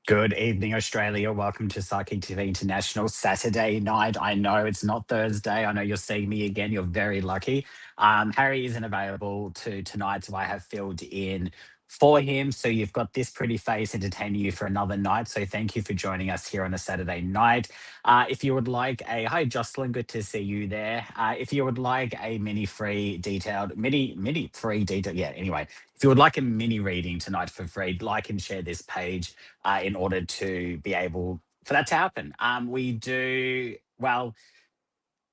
Good evening, Australia. Welcome to Psychic TV International Saturday night. I know it's not Thursday. I know you're seeing me again. You're very lucky. Harry isn't available to tonight, so I have filled in for him. So you've got this pretty face entertaining you for another night. So thank you for joining us here on a Saturday night. If you would like a hi, Jocelyn, good to see you there. If you would like a mini free detailed, yeah. Anyway, if you would like a mini reading tonight for free, like and share this page in order to be able for that to happen. We do well.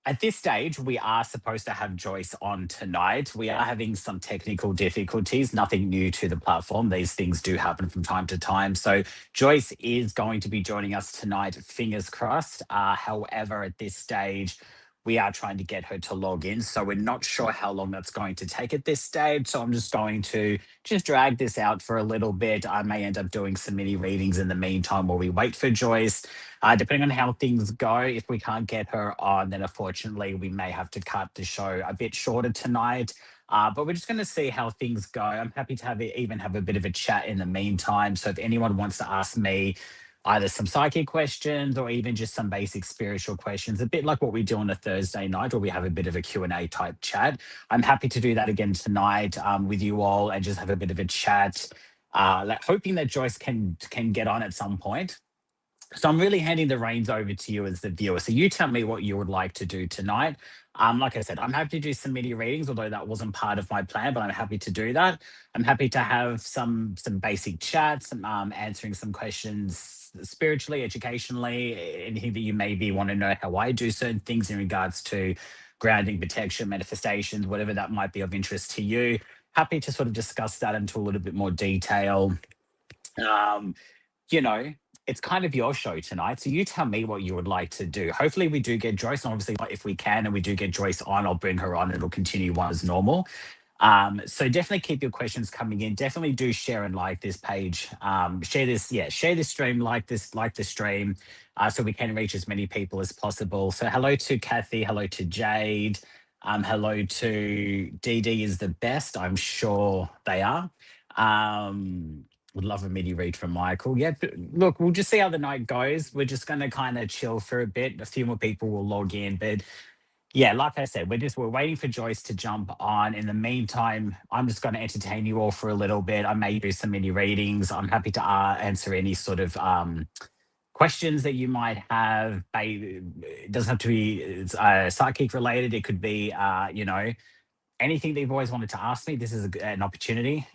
At this stage, we are supposed to have Joyce on tonight. We are having some technical difficulties, nothing new to the platform. These things do happen from time to time. So, Joyce is going to be joining us tonight, fingers crossed. However, at this stage, we are trying to get her to log in. So, we're not sure how long that's going to take at this stage. So, I'm just going to just drag this out for a little bit. I may end up doing some mini readings in the meantime while we wait for Joyce. Depending on how things go, if we can't get her on, then unfortunately we may have to cut the show a bit shorter tonight. But we're just going to see how things go. I'm happy to even have a bit of a chat in the meantime. So if anyone wants to ask me either some psychic questions or even just some basic spiritual questions, a bit like what we do on a Thursday night where we have a bit of a Q&A type chat, I'm happy to do that again tonight with you all and just have a bit of a chat, hoping that Joyce can get on at some point. So I'm really handing the reins over to you as the viewer. So you tell me what you would like to do tonight. Like I said, I'm happy to do some media readings, although that wasn't part of my plan, but I'm happy to do that. I'm happy to have some basic chats, answering some questions spiritually, educationally, anything that you maybe want to know how I do certain things in regards to grounding, protection, manifestations, whatever that might be of interest to you. Happy to sort of discuss that into a little bit more detail. Um, you know, it's kind of your show tonight. So you tell me what you would like to do. Hopefully, we do get Joyce. And obviously, if we can and we do get Joyce on, I'll bring her on and it'll continue on as normal. So definitely keep your questions coming in. Definitely do share and like this page. Share this, yeah, share this stream, like the stream, so we can reach as many people as possible. So hello to Kathy, hello to Jade, hello to Dee Dee is the best. I'm sure they are. Would love a midi read from Michael. Yeah, but look, we'll just see how the night goes. We're just going to kind of chill for a bit. A few more people will log in, but yeah, like I said, we're waiting for Joyce to jump on. In the meantime, I'm just going to entertain you all for a little bit. I may do some mini readings. I'm happy to answer any sort of questions that you might have. It doesn't have to be psychic related. It could be, anything that you've always wanted to ask me. This is an opportunity.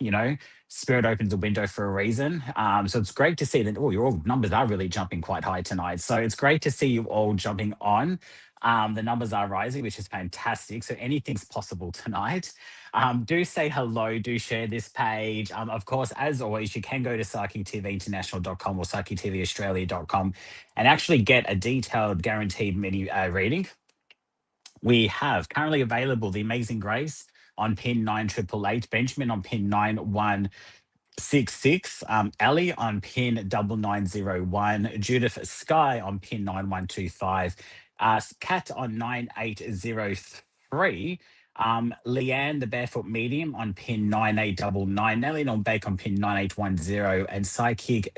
Spirit opens a window for a reason. So it's great to see that. Oh, your all numbers are really jumping quite high tonight. So it's great to see you all jumping on. The numbers are rising, which is fantastic. So anything's possible tonight. Do say hello. Do share this page. Of course, as always, you can go to psychictvinternational.com or psychictvaustralia.com and actually get a detailed, guaranteed mini reading. We have currently available the Amazing Grace on pin 9888, Benjamin on pin 9166, Ali on pin 9901, Judith Sky on pin 9125, Kat on 9803, Leanne, the Barefoot Medium, on pin 9899, Nellie on Bake on pin 9810, and Psychic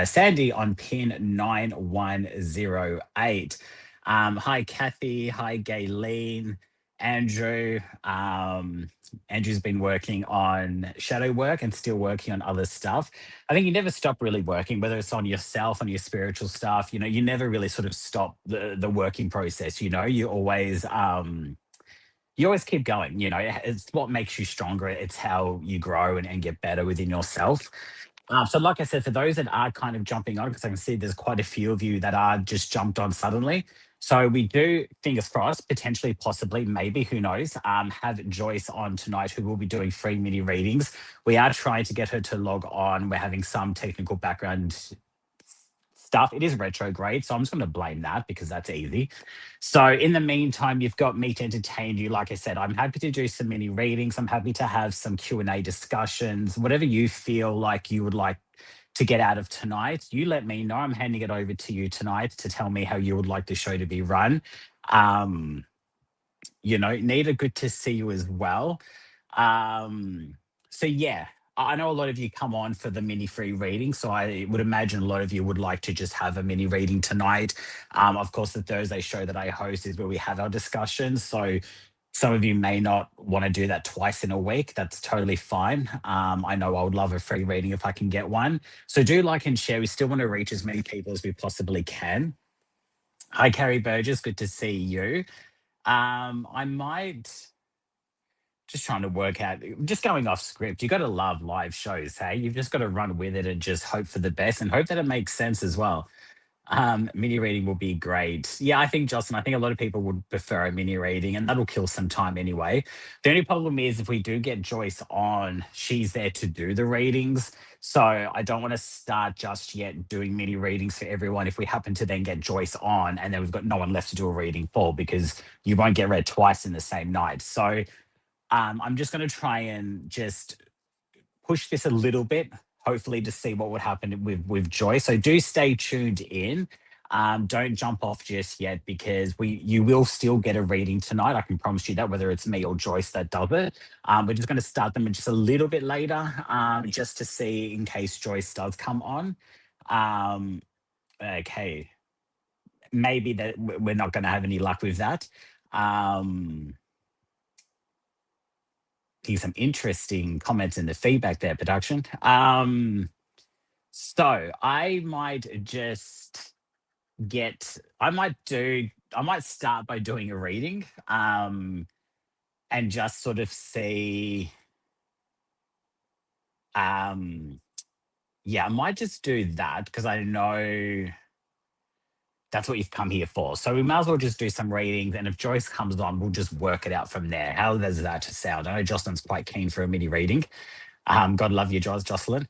Sandy on pin 9108. Hi, Kathy. Hi, Gayleen. Andrew. Andrew's been working on shadow work and still working on other stuff. I think you never stop really working, whether it's on yourself, on your spiritual stuff. You never really sort of stop the working process. You always keep going. It's what makes you stronger. It's how you grow and get better within yourself. So, like I said, for those that are kind of jumping on, because I can see there's quite a few of you that are just jumped on suddenly. So we do, fingers crossed, potentially, possibly, maybe, who knows, have Joyce on tonight, who will be doing free mini readings. We are trying to get her to log on. We're having some technical background stuff. It is retrograde, so I'm just going to blame that because that's easy. So in the meantime, you've got me to entertain you. Like I said, I'm happy to do some mini readings. I'm happy to have some Q&A discussions, whatever you feel like you would like to get out of tonight. You let me know. I'm handing it over to you tonight to tell me how you would like the show to be run. Nita, good to see you as well. So yeah, I know a lot of you come on for the mini free reading, so I would imagine a lot of you would like to just have a mini reading tonight. Of course, the Thursday show that I host is where we have our discussions. So some of you may not want to do that twice in a week. That's totally fine. I know I would love a free reading if I can get one. So do like and share. We still want to reach as many people as we possibly can. Hi, Carrie Burgess. Good to see you. I might just trying to work out, just going off script. You got to love live shows, hey? You've just got to run with it and just hope for the best and hope that it makes sense as well. Mini reading will be great. Yeah, I think, Jocelyn, I think a lot of people would prefer a mini reading and that'll kill some time anyway. The only problem is if we do get Joyce on, she's there to do the readings. So I don't want to start just yet doing mini readings for everyone if we happen to then get Joyce on and then we've got no one left to do a reading for because you won't get read twice in the same night. So I'm just going to try and just push this a little bit, hopefully to see what would happen with Joy. So do stay tuned in. Don't jump off just yet because you will still get a reading tonight. I can promise you that, whether it's me or Joyce that does it. We're just going to start them just a little bit later, just to see in case Joyce does come on. Okay, maybe that we're not going to have any luck with that. Some interesting comments in the feedback there, production. So I might just I might start by doing a reading, and just sort of see, yeah, I might just do that because I know that's what you've come here for. So we might as well just do some readings. And if Joyce comes on, we'll just work it out from there. How does that sound? I know Jocelyn's quite keen for a mini reading. God love you, Jocelyn.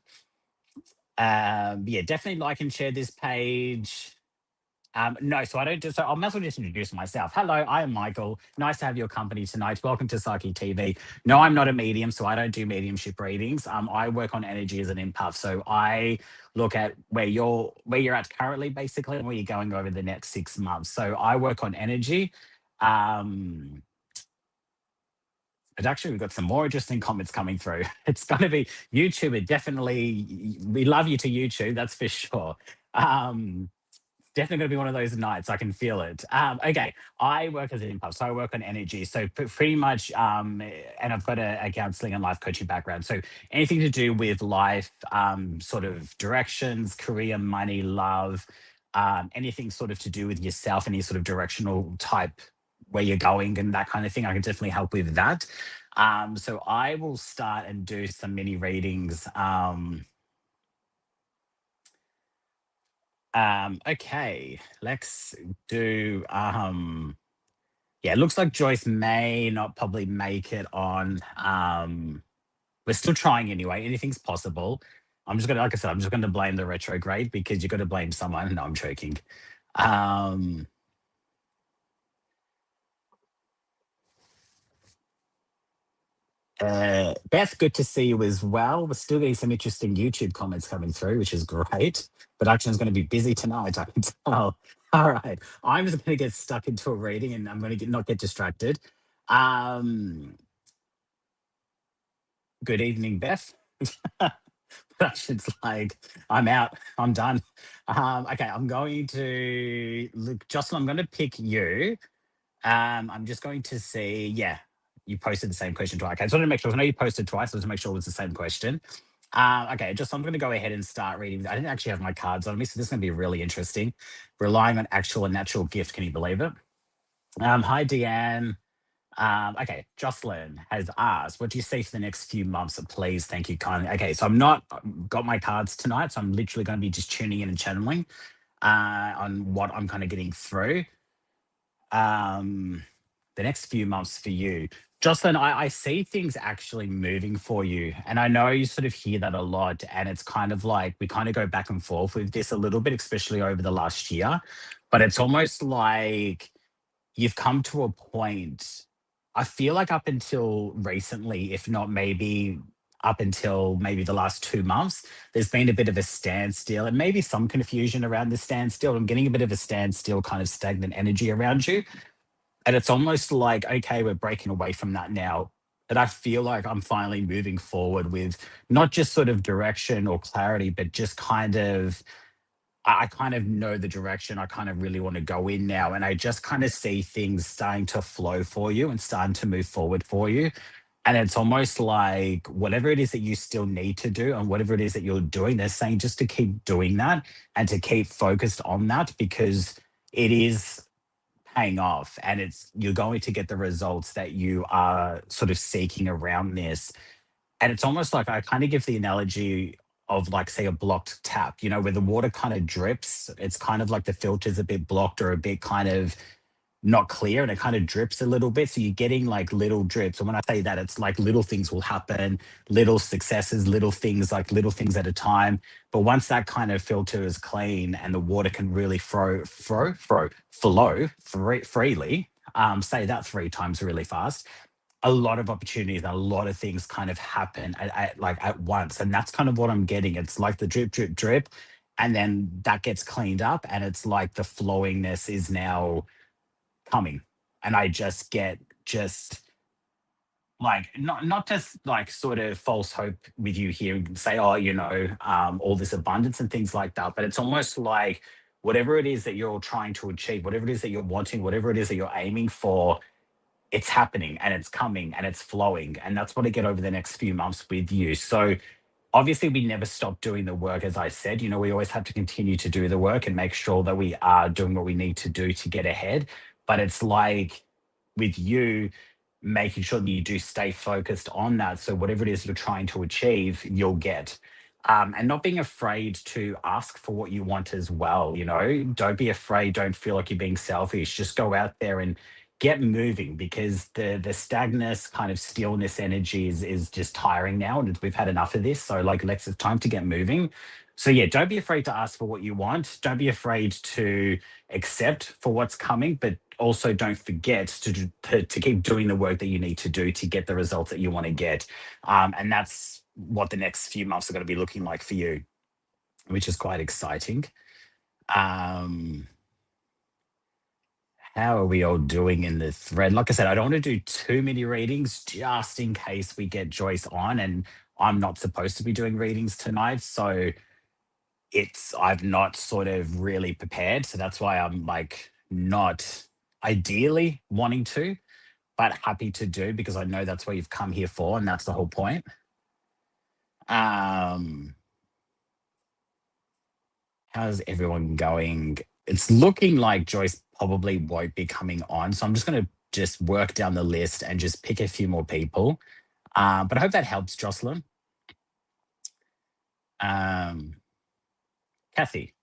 Yeah, definitely like and share this page. No, so I don't so I might as well just introduce myself. Hello, I am Michael. Nice to have your company tonight. Welcome to Psychic TV. No, I'm not a medium, so I don't do mediumship readings. I work on energy as an empath. So I look at where you're at currently, basically, and where you're going over the next 6 months. So I work on energy. Um, but actually, we've got some more interesting comments coming through. It's going to be YouTube. It definitely, we love you to YouTube, that's for sure. Definitely going to be one of those nights. I can feel it. Okay, I work as an impulse, so I work on energy. So pretty much, and I've got a counselling and life coaching background. So anything to do with life, sort of directions, career, money, love, anything sort of to do with yourself, any sort of directional type where you're going and that kind of thing. I can definitely help with that. So I will start and do some mini readings. Okay, let's do yeah, it looks like Joyce may not probably make it on. We're still trying anyway. Anything's possible. I'm just gonna, like I said, I'm just gonna blame the retrograde because you've got to blame someone. No, I'm joking. Um Beth, good to see you as well. We're still getting some interesting YouTube comments coming through, which is great. Production's going to be busy tonight, I can tell. All right. I'm just going to get stuck into a reading and I'm going to not get distracted. Um, Good evening, Beth. Production's like, I'm out. I'm done. Okay, I'm going to look, Jocelyn, I'm going to pick you. I'm just going to see, yeah, you posted the same question twice. Okay, I just wanted to make sure. I know you posted twice, so to make sure it was the same question. Okay, just I'm going to go ahead and start reading. I didn't actually have my cards on me, so this is going to be really interesting. Relying on actual and natural gift. Can you believe it? Hi, Deanne. Okay, Jocelyn has asked, what do you see for the next few months? Please, thank you kindly. Okay, so I'm not got my cards tonight, so I'm literally going to be just tuning in and channeling on what I'm kind of getting through. The next few months for you. Jocelyn, I see things actually moving for you. And I know you sort of hear that a lot. And it's kind of like we kind of go back and forth with this a little bit, especially over the last year. But it's almost like you've come to a point, I feel like up until recently, if not maybe up until maybe the last 2 months, there's been a bit of a standstill and maybe some confusion around the standstill. I'm getting a bit of a standstill, kind of stagnant energy around you. And it's almost like, okay, we're breaking away from that now. that I feel like I'm finally moving forward with not just sort of direction or clarity, but just kind of I kind of know the direction I kind of really want to go in now. And I just kind of see things starting to flow for you and starting to move forward for you. And it's almost like whatever it is that you still need to do and whatever it is that you're doing, they're saying just to keep doing that and to keep focused on that because it is paying off and it's you're going to get the results that you are sort of seeking around this. And it's almost like I kind of give the analogy of like say a blocked tap, where the water kind of drips. It's kind of like the filter's a bit blocked or a bit kind of not clear and it kind of drips a little bit. So you're getting like little drips. And when I say that, it's like little things will happen, little successes, little things, like little things at a time. But once that kind of filter is clean and the water can really flow freely, say that three times really fast, a lot of opportunities and a lot of things kind of happen at once. And that's kind of what I'm getting. It's like the drip, drip, drip. And then that gets cleaned up and it's like the flowingness is now coming. And I just get just like not just like sort of false hope with you here and say, oh, all this abundance and things like that. But it's almost like whatever it is that you're trying to achieve, whatever it is that you're wanting, whatever it is that you're aiming for, it's happening and it's coming and it's flowing. And that's what I get over the next few months with you. So obviously we never stop doing the work. As I said, we always have to continue to do the work and make sure that we are doing what we need to do to get ahead. But it's like with you making sure that you do stay focused on that, so whatever it is you're trying to achieve you'll get, and not being afraid to ask for what you want as well. Don't be afraid, don't feel like you're being selfish, just go out there and get moving because the stagnant kind of stillness energy is just tiring now and we've had enough of this. So like it's time to get moving. So yeah, don't be afraid to ask for what you want, don't be afraid to accept for what's coming, but also don't forget to keep doing the work that you need to do to get the results that you want to get. And that's what the next few months are going to be looking like for you, which is quite exciting. um How are we all doing in the thread? Like I said, I don't want to do too many readings just in case we get Joyce on, and I'm not supposed to be doing readings tonight. So I've not sort of really prepared. So that's why I'm like not ideally wanting to, but happy to do because I know that's what you've come here for. And that's the whole point. Um, how's everyone going? It's looking like Joyce probably won't be coming on. So I'm just going to just work down the list and just pick a few more people. But I hope that helps, Jocelyn. Um, Kathy,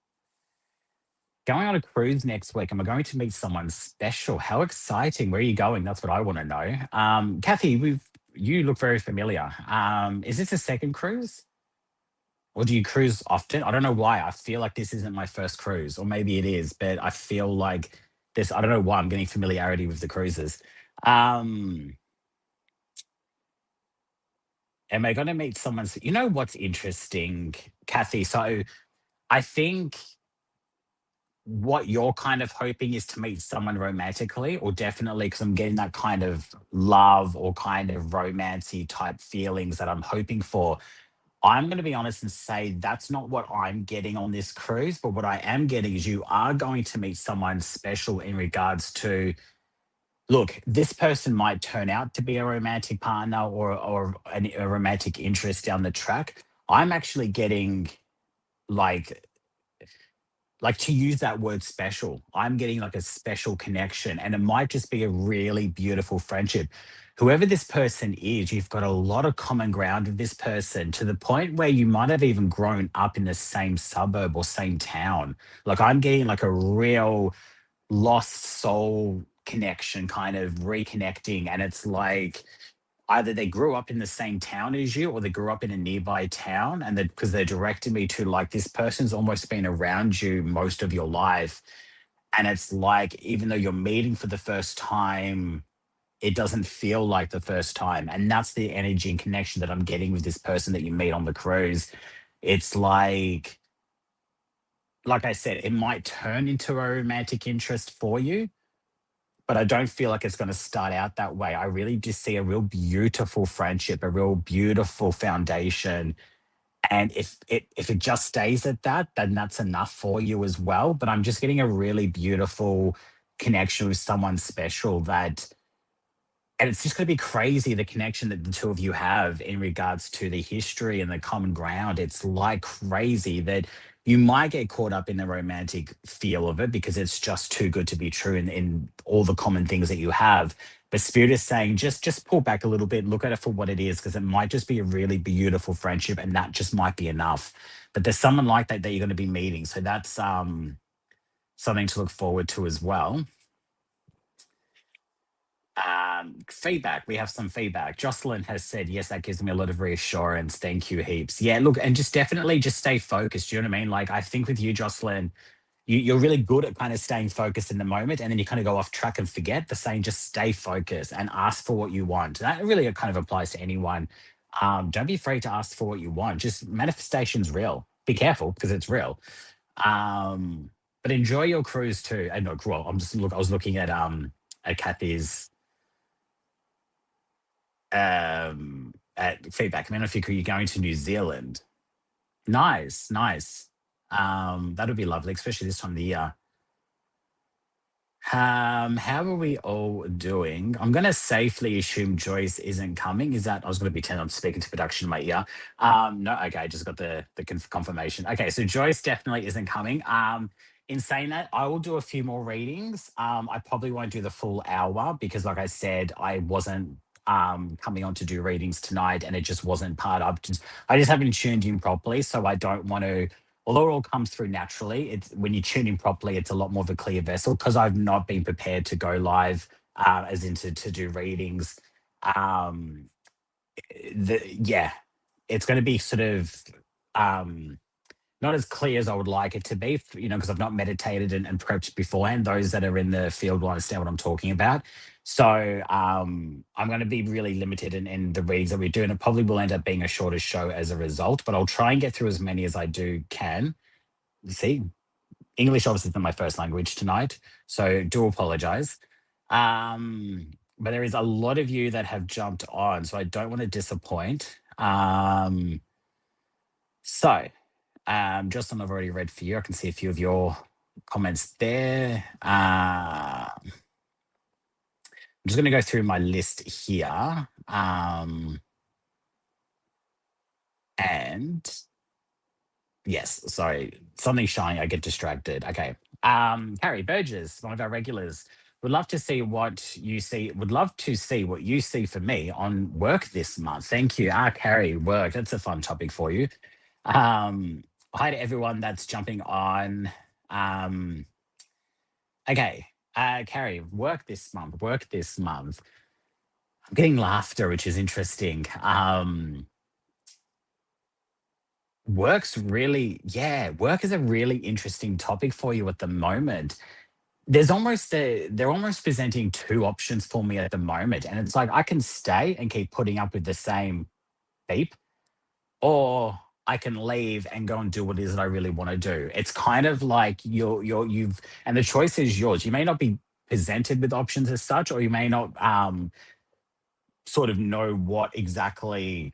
going on a cruise next week. Am I going to meet someone special? How exciting. Where are you going? That's what I want to know. Kathy, you look very familiar. Is this a second cruise? Or do you cruise often? I don't know why. I feel like this isn't my first cruise, or maybe it is, but I feel like this. I don't know why I'm getting familiarity with the cruises. Um, am I going to meet someone? You know what's interesting, Kathy? So I think what you're kind of hoping is to meet someone romantically, or definitely because I'm getting that kind of love or kind of romancy type feelings that I'm hoping for. I'm going to be honest and say that's not what I'm getting on this cruise, but what I am getting is you are going to meet someone special in regards to, look, this person might turn out to be a romantic partner or a romantic interest down the track. I'm actually getting like to use that word special. I'm getting like a special connection and it might just be a really beautiful friendship. Whoever this person is, you've got a lot of common ground with this person to the point where you might have even grown up in the same suburb or same town. Like I'm getting like a real lost soul connection, kind of reconnecting. And it's like either they grew up in the same town as you or they grew up in a nearby town, and that because they're directing me to like this person's almost been around you most of your life. And it's like even though you're meeting for the first time, it doesn't feel like the first time. And that's the energy and connection that I'm getting with this person that you meet on the cruise. It's like I said, it might turn into a romantic interest for you, but I don't feel like it's going to start out that way. I really just see a real beautiful friendship, a real beautiful foundation. And if it just stays at that, then that's enough for you as well. But I'm just getting a really beautiful connection with someone special that, and it's just going to be crazy the connection that the two of you have in regards to the history and the common ground. It's like crazy that you might get caught up in the romantic feel of it because it's just too good to be true in all the common things that you have. But Spirit is saying just pull back a little bit, look at it for what it is, because it might just be a really beautiful friendship, and that just might be enough. But there's someone like that that you're going to be meeting, so that's something to look forward to as well. Feedback. We have some feedback. Jocelyn has said, yes, that gives me a lot of reassurance. Thank you heaps. Yeah, look, and just definitely just stay focused. Do you know what I mean? Like, I think with you, Jocelyn, you're really good at kind of staying focused in the moment, and then you kind of go off track and forget. The saying, just stay focused and ask for what you want. That really kind of applies to anyone. Don't be afraid to ask for what you want. Just manifestation's real. Be careful because it's real. But enjoy your cruise too. And look, well, I was looking at Kathy's at feedback. I mean, if you're going to New Zealand, nice, nice. That would be lovely, especially this time of the year. How are we all doing? I'm going to safely assume Joyce isn't coming. Is that I was going to pretend I'm speaking to production in my ear? No, okay, I just got the confirmation. Okay, so Joyce definitely isn't coming. In saying that, I will do a few more readings. I probably won't do the full hour because, like I said, I wasn't coming on to do readings tonight, and it just wasn't part of. I just haven't tuned in properly, so I don't want to, although it all comes through naturally, it's when you tune in properly, it's a lot more of a clear vessel because I've not been prepared to go live, as in to do readings. Um, yeah, it's going to be sort of not as clear as I would like it to be, because I've not meditated and prepped beforehand. Those that are in the field will understand what I'm talking about. So I'm going to be really limited in the reads that we do, and it probably will end up being a shorter show as a result. But I'll try and get through as many as I can. See, English obviously is not my first language tonight, so do apologize. But there is a lot of you that have jumped on, so I don't want to disappoint. So, Justin, I've already read for you. I can see a few of your comments there. I'm just going to go through my list here. And yes, sorry, something's shiny. I get distracted. Okay. Carrie Burgess, one of our regulars. Would love to see what you see. Would love to see what you see for me on work this month. Thank you. Carrie, work. That's a fun topic for you. Hi to everyone that's jumping on. Okay. Carrie, work this month. Work this month. I'm getting laughter, which is interesting. Work is a really interesting topic for you at the moment. They're almost presenting two options for me at the moment. And it's like I can stay and keep putting up with the same beep, or I can leave and go and do what it is that I really want to do. It's kind of like you've and the choice is yours. You may not be presented with options as such, or you may not sort of know what exactly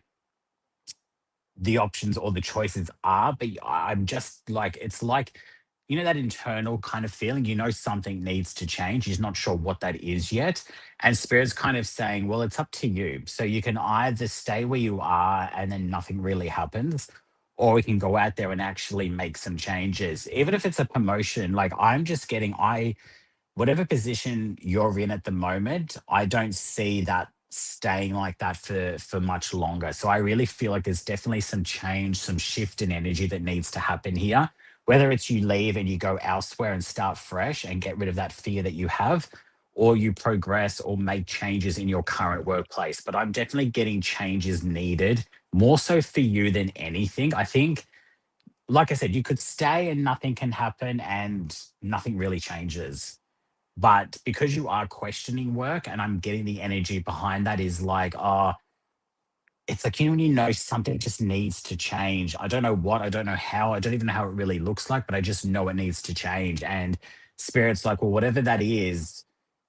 the options or the choices are, but I'm just like, it's like, that internal kind of feeling, something needs to change. You're not sure what that is yet. And Spirit's kind of saying, well, it's up to you. So you can either stay where you are and then nothing really happens, or we can go out there and actually make some changes. Even if it's a promotion, like I'm just getting, whatever position you're in at the moment, I don't see that staying like that for much longer. So I really feel like there's definitely some change, some shift in energy that needs to happen here. Whether it's you leave and you go elsewhere and start fresh and get rid of that fear that you have, or you progress or make changes in your current workplace. But I'm definitely getting changes needed, more so for you than anything. I think, like I said, you could stay and nothing can happen and nothing really changes. But because you are questioning work, and I'm getting the energy behind that is like, it's like, when something just needs to change. I don't know what, I don't know how, I don't even know how it really looks like, but I just know it needs to change. And Spirit's like, well, whatever that is,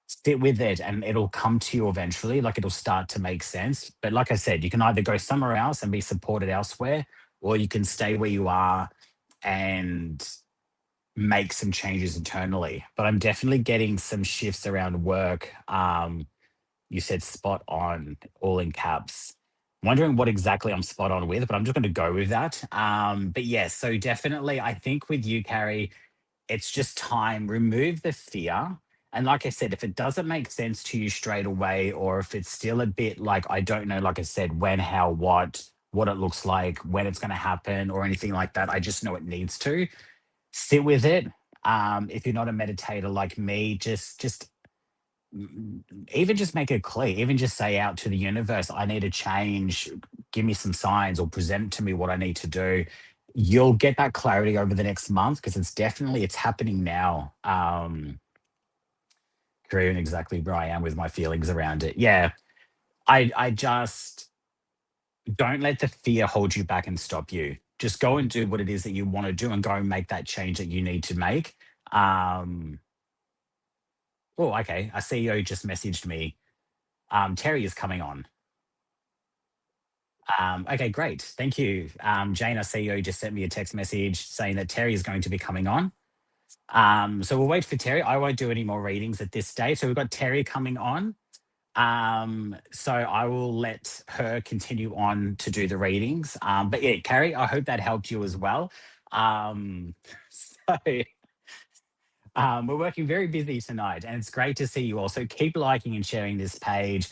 sit with it and it'll come to you eventually. Like it'll start to make sense. But like I said, you can either go somewhere else and be supported elsewhere, or you can stay where you are and make some changes internally. But I'm definitely getting some shifts around work. You said spot on, all in caps. Wondering what exactly I'm spot on with, but I'm just going to go with that. But yes, so definitely, I think with you, Carrie, it's just time. Remove the fear. And like I said, if it doesn't make sense to you straight away, or if it's still a bit like, I don't know, like I said, when, how, what it looks like, when it's going to happen, or anything like that, I just know it needs to sit with it. If you're not a meditator like me, just even just make it clear, even just say out to the universe, I need a change, give me some signs or present to me what I need to do. You'll get that clarity over the next month because it's happening now. Korean exactly where I am with my feelings around it. Yeah. I just don't let the fear hold you back and stop you. Just go and do what it is that you want to do and go and make that change that you need to make. Um, oh, okay. A CEO just messaged me. Terry is coming on. Okay, great. Thank you. Jane, our CEO, just sent me a text message saying that Terry is going to be coming on. So we'll wait for Terry. I won't do any more readings at this stage. So we've got Terry coming on. So I will let her continue on to do the readings. But yeah, Carrie, I hope that helped you as well. So we're working very busy tonight, and it's great to see you all. So keep liking and sharing this page.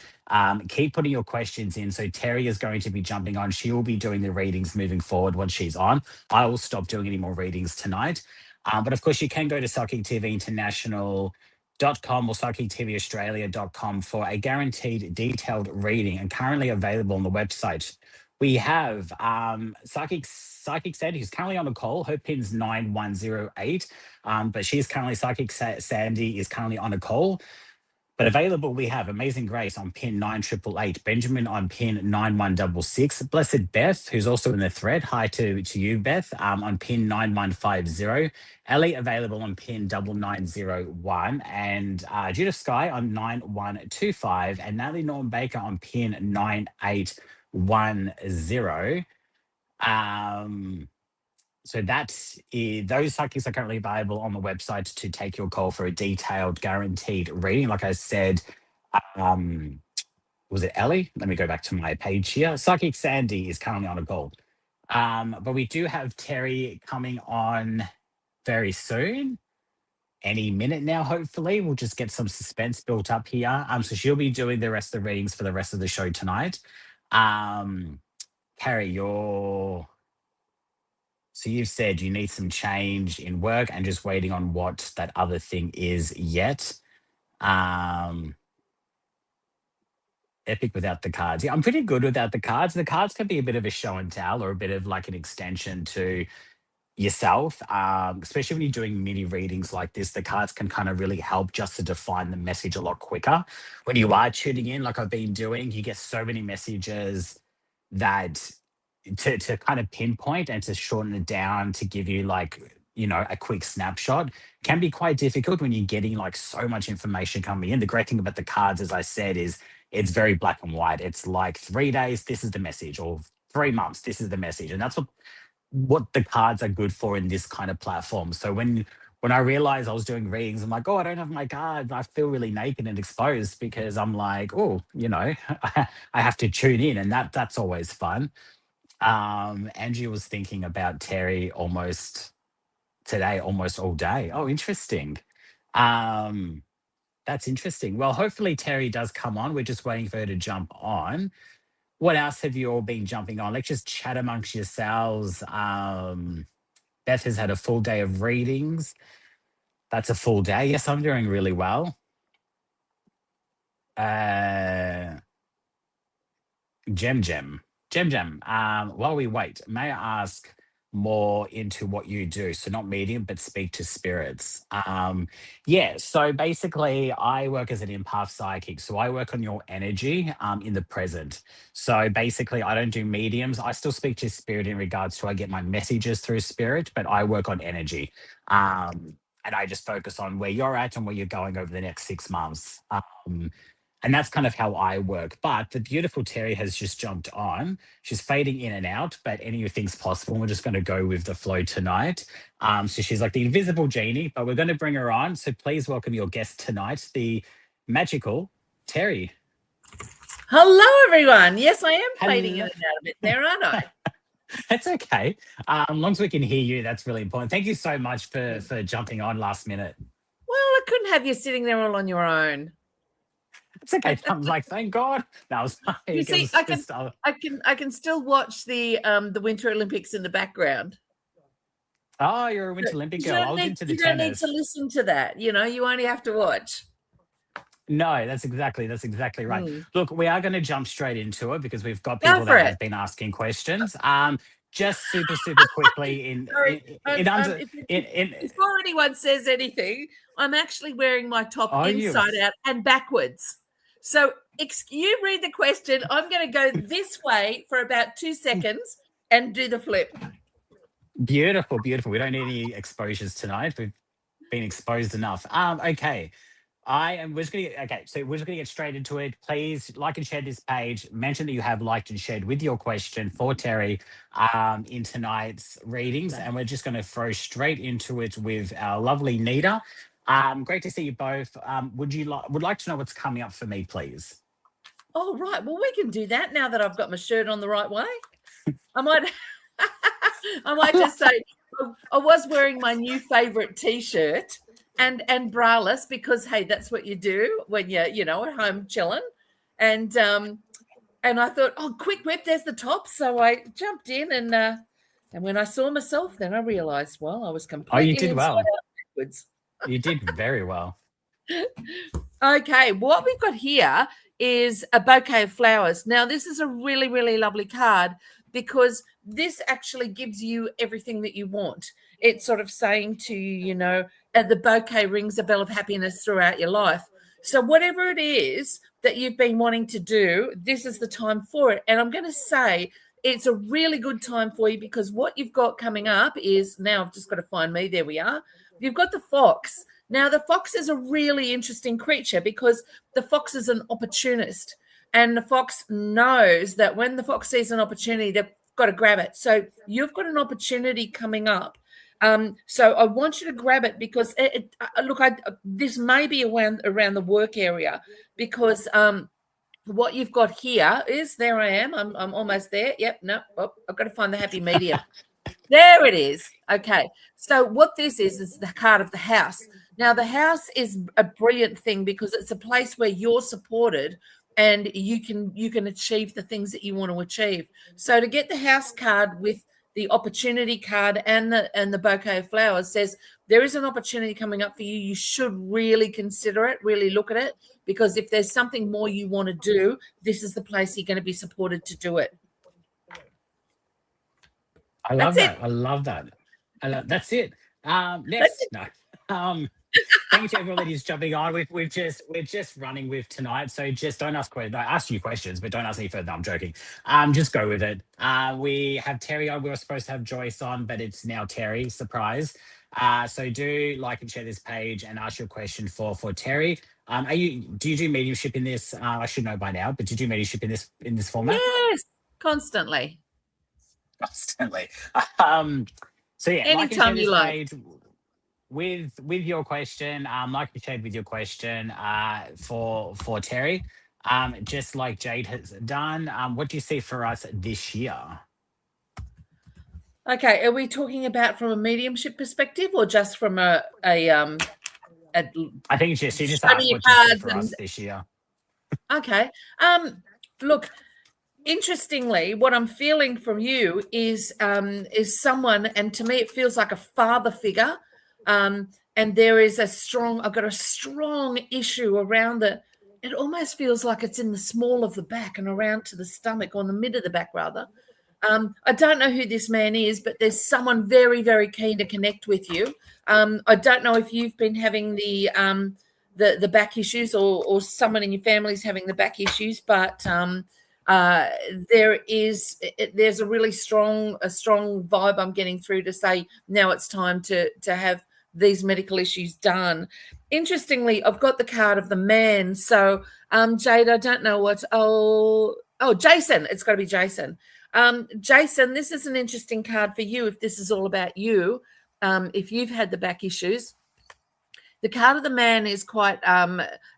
Keep putting your questions in. So Terry is going to be jumping on. She will be doing the readings moving forward once she's on. I will stop doing any more readings tonight. But of course, you can go to Psychic TV International.com or psychictvaustralia.com for a guaranteed detailed reading and currently available on the website. We have Psychic Sandy, who's currently on a call. Her pin's 9108. But she's currently Sandy is currently on a call. But available, we have Amazing Grace on pin 9888, Benjamin on pin 9166, Blessed Beth, who's also in the thread. Hi to you, Beth, on pin 9150, Ellie available on pin 9901, and Judith Sky on 9125, and Natalie Norm Baker on pin 9810. So those psychics are currently available on the website to take your call for a detailed, guaranteed reading. Like I said, um, was it Ellie? Let me go back to my page here. Psychic Sandy is currently on a call. But we do have Terry coming on very soon. Any minute now, hopefully. We'll just get some suspense built up here. So she'll be doing the rest of the readings for the rest of the show tonight. Carrie, so you've said you need some change in work and just waiting on what that other thing is yet. Epic without the cards. Yeah, I'm pretty good without the cards. The cards can be a bit of a show and tell or a bit of like an extension to yourself, especially when you're doing mini readings like this. The cards can kind of really help just to define the message a lot quicker. When you are tuning in, like I've been doing, you get so many messages that to kind of pinpoint and to shorten it down to give you like a quick snapshot can be quite difficult when you're getting like so much information coming in. The great thing about the cards, as I said, is it's very black and white. It's like 3 days, this is the message, or 3 months, this is the message, and that's what the cards are good for in this kind of platform. So when I realized I was doing readings, I'm like, oh, I don't have my cards. I feel really naked and exposed because I'm like, oh, I have to tune in, and that's always fun. Angie was thinking about Terry almost today, almost all day. Oh, interesting. Um, that's interesting. Well, hopefully Terry does come on. We're just waiting for her to jump on. What else have you all been jumping on? Let's just chat amongst yourselves. Beth has had a full day of readings. That's a full day. Yes, I'm doing really well. Uh, Gem Gem. Gem Gem. While we wait, may I ask more into what you do? So not medium, but speak to spirits. Yeah, so basically I work as an empath psychic. So I work on your energy in the present. So basically I don't do mediums. I still speak to spirit in regards to I get my messages through spirit, but I work on energy. and I just focus on where you're at and where you're going over the next 6 months. And that's kind of how I work. But the beautiful Terry has just jumped on. She's fading in and out, but anything's possible. We're just going to go with the flow tonight. So she's like the invisible genie, but we're going to bring her on. So please welcome your guest tonight, the magical Terry. Hello, everyone. Yes, I am fading in Hello. and out a bit there, aren't I? That's okay. As long as we can hear you, that's really important. Thank you so much for jumping on last minute. Well, I couldn't have you sitting there all on your own. It's okay. I'm like, thank God. That was You see, I can still watch the Winter Olympics in the background. Oh, you're a Winter Olympic girl. I was into the tennis. You don't need to listen to that. You know, you only have to watch. No, that's exactly right. Look, we are going to jump straight into it because we've got people that have been asking questions. Just super quickly before anyone says anything, I'm actually wearing my top inside out and backwards. So you read the question. I'm going to go this way for about 2 seconds and do the flip. Beautiful. We don't need any exposures tonight. We've been exposed enough. Okay. We're just gonna get straight into it. Please like and share this page. Mention that you have liked and shared with your question for Terry in tonight's readings, and we're just gonna throw straight into it with our lovely Nita. Great to see you both. Would like to know what's coming up for me, please? Oh, right. Well, we can do that now that I've got my shirt on the right way. I might just say I was wearing my new favorite T-shirt and braless because, hey, that's what you do when you're, at home chilling. And I thought, oh, quick whip, there's the top. So I jumped in and when I saw myself, then I realized, well, I was completely you did well. Backwards. You did very well. Okay, what we've got here is a bouquet of flowers. Now, this is a really, really lovely card because this actually gives you everything that you want. It's sort of saying to you, the bouquet rings a bell of happiness throughout your life. So whatever it is that you've been wanting to do, this is the time for it. And I'm going to say it's a really good time for you because what you've got coming up is, now I've just got to find me. There we are. You've got the fox. Now, the fox is a really interesting creature because the fox is an opportunist. And the fox knows that when the fox sees an opportunity, they've got to grab it. So you've got an opportunity coming up. So I want you to grab it because this may be around the work area because what you've got here is, there I am. I'm almost there. Yep. No, I've got to find the happy medium. There it is. Okay. So what this is the card of the house. Now, the house is a brilliant thing because it's a place where you're supported and you can achieve the things that you want to achieve. So to get the house card with the opportunity card and the bouquet of flowers says there is an opportunity coming up for you. You should really consider it, really look at it, because if there's something more you want to do, this is the place you're going to be supported to do it. I love that. That's it. Next, no. Thank you to everybody who's jumping on. We're just running with tonight, so just don't ask questions. I ask you questions, but don't ask any further. No, I'm joking. Just go with it. We have Terry on. We were supposed to have Joyce on, but it's now Terry. Surprise. So do like and share this page and ask your question for Terry. Do you do mediumship in this? I should know by now, but do you do mediumship in this format? Yes, constantly. Constantly. So yeah, anytime you like. Page with your question, like you shared with your question for Terry, just like Jade has done. What do you see for us this year? Okay, are we talking about from a mediumship perspective or just from a I think she just asked what you see for us this year. Okay. Look, interestingly, what I'm feeling from you is someone, and to me it feels like a father figure. And there is I've got a strong issue around it almost feels like it's in the small of the back and around to the stomach, or in the mid of the back rather. I don't know who this man is, but there's someone very, very keen to connect with you. I don't know if you've been having the back issues or someone in your family's having the back issues, but there's a really strong vibe I'm getting through to say now it's time to have these medical issues done. Interestingly, I've got the card of the man. So, Jade, I don't know what. Oh, Jason. It's got to be Jason. Jason, this is an interesting card for you if this is all about you. If you've had the back issues. The card of the man is quite,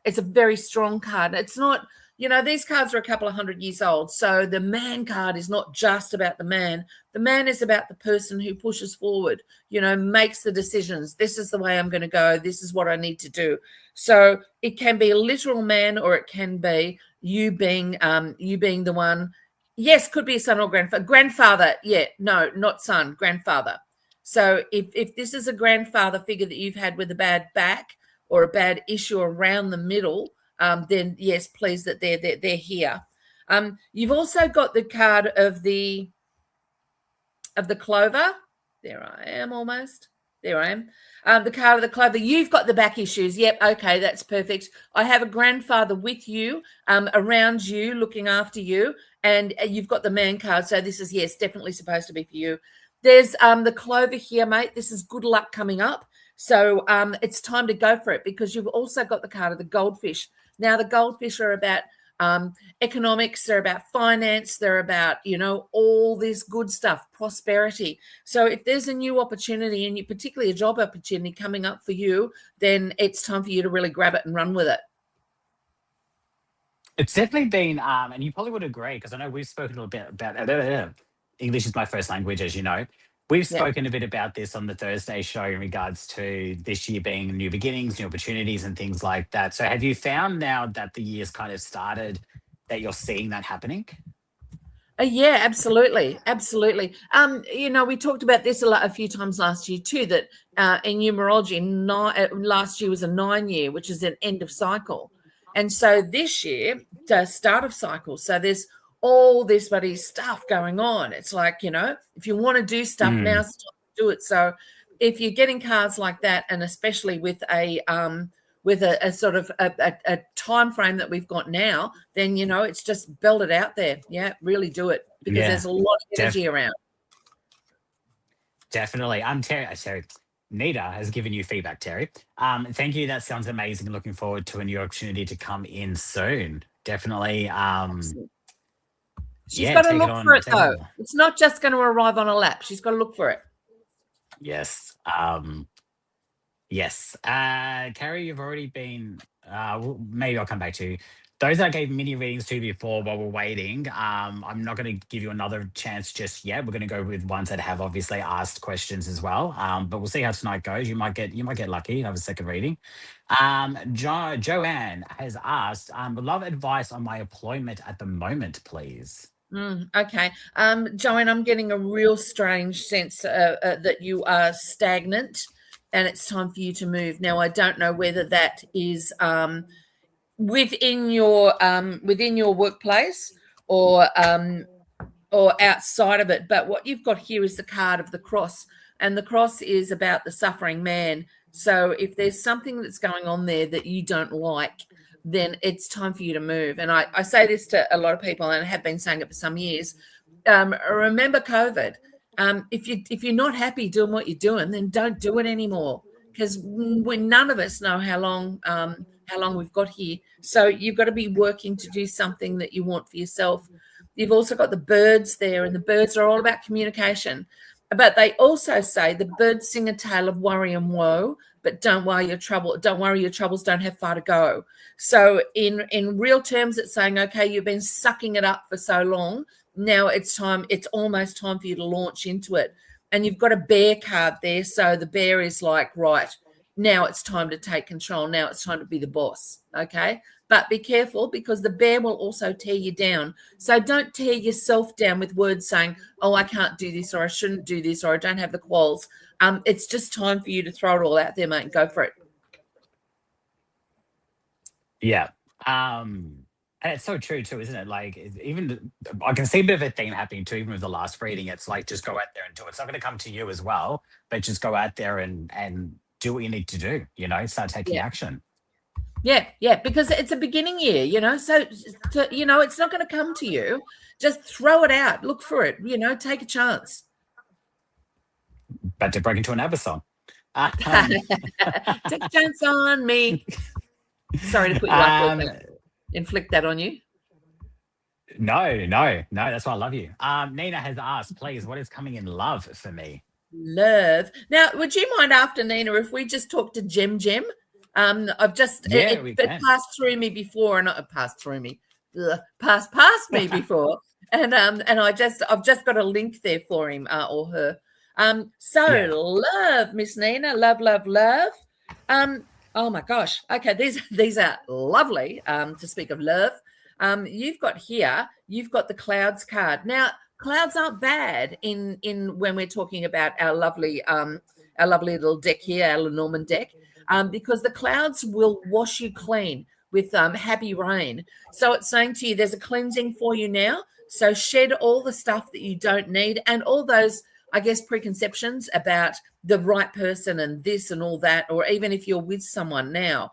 it's a very strong card. It's not, these cards are a couple of 100 years old. So the man card is not just about the man. The man is about the person who pushes forward, makes the decisions. This is the way I'm going to go. This is what I need to do. So it can be a literal man, or it can be you being the one. Yes, could be a son or grandfather. Grandfather, yeah, no, not son, grandfather. So if this is a grandfather figure that you've had with a bad back or a bad issue around the middle, then yes, please, that they're here. You've also got the card of the clover. There I am almost. There I am. The card of the clover. You've got the back issues. Yep. Okay, that's perfect. I have a grandfather with you, around you, looking after you, and you've got the man card. So this is, yes, definitely supposed to be for you. There's the clover here, mate. This is good luck coming up. So it's time to go for it, because you've also got the card of the goldfish. Now, the goldfish are about economics. They're about finance. They're about, all this good stuff, prosperity. So if there's a new opportunity, and particularly a job opportunity coming up for you, then it's time for you to really grab it and run with it. It's definitely been, and you probably would agree, because I know we've spoken a little bit about English is my first language, as you know. We've spoken a bit about this on the Thursday show in regards to this year being new beginnings, new opportunities, and things like that. So have you found now that the year's kind of started that you're seeing that happening? Yeah, absolutely. Absolutely. We talked about this a few times last year too, that in numerology, last year was a 9-year, which is an end of cycle. And so this year, the start of cycle. So there's all this bloody stuff going on. It's like, if you want to do stuff, now's the time to do it. So if you're getting cards like that, and especially with a sort of a time frame that we've got now, then it's just build it out there. Yeah, really do it, because there's a lot of energy around. Definitely. Terry, Nita has given you feedback, Terry. Thank you. That sounds amazing. Looking forward to a new opportunity to come in soon. Definitely. She's got to look for it, though. It's not just going to arrive on a lap. She's got to look for it. Yes. Yes. Carrie, you've already been, maybe I'll come back to you. Those I gave mini readings to before while we're waiting, I'm not going to give you another chance just yet. We're going to go with ones that have obviously asked questions as well. But we'll see how tonight goes. You might get lucky and have a second reading. Joanne has asked, would love advice on my employment at the moment, please. Okay. Joanne, I'm getting a real strange sense that you are stagnant, and it's time for you to move. Now, I don't know whether that is within your workplace or outside of it, but what you've got here is the card of the cross, and the cross is about the suffering man. So if there's something that's going on there that you don't like, then it's time for you to move. And I say this to a lot of people, and I have been saying it for some years. Remember COVID. If you're not happy doing what you're doing, then don't do it anymore, because none of us know how long we've got here. So you've got to be working to do something that you want for yourself. You've also got the birds there, and the birds are all about communication. But they also say the birds sing a tale of worry and woe, but don't worry, your troubles don't have far to go. So in real terms, it's saying, okay, you've been sucking it up for so long. Now it's almost time for you to launch into it. And you've got a bear card there. So the bear is like, right, now it's time to take control. Now it's time to be the boss. Okay. But be careful, because the bear will also tear you down. So don't tear yourself down with words saying, oh, I can't do this, or I shouldn't do this, or I don't have the quals. It's just time for you to throw it all out there, mate, and go for it. Yeah. And it's so true too, isn't it? Like, even I can see a bit of a theme happening too, even with the last reading. It's like, just go out there and do it. It's not going to come to you as well, but just go out there and do what you need to do, start taking action. Yeah, because it's a beginning year, so it's not going to come to you. Just throw it out, look for it, take a chance. About to break into an ABBA song. Take a chance on me. Sorry to put you up with that. Inflict that on you. No, that's why I love you. Nina has asked, please, what is coming in love for me? Love. Now, would you mind after Nina if we just talk to Gem? I've just it passed through me before, and it passed through me. Passed past me before, and I've just got a link there for him or her. Love, Miss Nina, love. Oh my gosh. Okay, these are lovely. To speak of love, you've got the clouds card. Now, clouds aren't bad in when we're talking about our lovely little deck here, our Lenormand deck, because the clouds will wash you clean with happy rain. So it's saying to you, there's a cleansing for you now. So shed all the stuff that you don't need and all those, I guess, preconceptions about the right person and this and all that, or even if you're with someone now,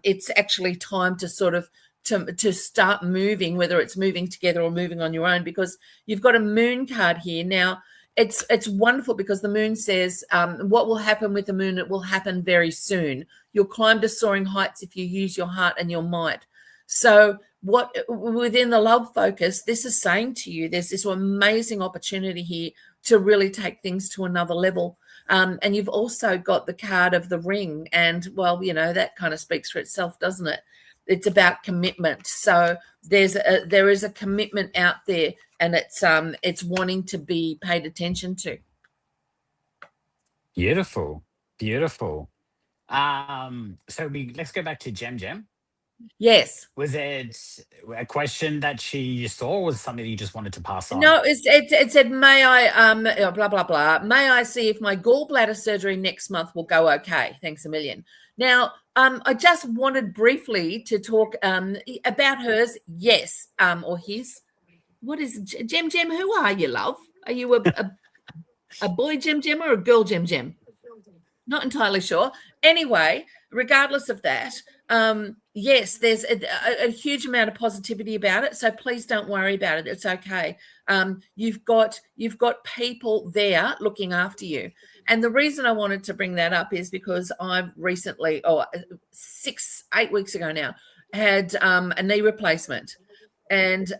it's actually time to sort of to start moving, whether it's moving together or moving on your own, because you've got a moon card here. Now, it's wonderful because the moon says what will happen with the moon, it will happen very soon. You'll climb to soaring heights if you use your heart and your might. So what within the love focus, this is saying to you, there's this amazing opportunity here to really take things to another level. And you've also got the card of the ring. And, well, you know, that kind of speaks for itself, doesn't it? It's about commitment. So there is a commitment out there, and it's wanting to be paid attention to. Beautiful. So let's go back to Gem. Yes. Was it a question that she saw, or was it something that you just wanted to pass on? No, it said, may I blah blah blah. May I see if my gallbladder surgery next month will go okay? Thanks a million. Now, I just wanted briefly to talk about hers. Yes, or his. What is Gem? Who are you, love? Are you a boy Gem or a girl Gem? Not entirely sure. Anyway, regardless of that, yes, there's a huge amount of positivity about it. So please don't worry about it. It's okay. You've got people there looking after you. And the reason I wanted to bring that up is because I've recently, 6-8 weeks ago now, had a knee replacement, and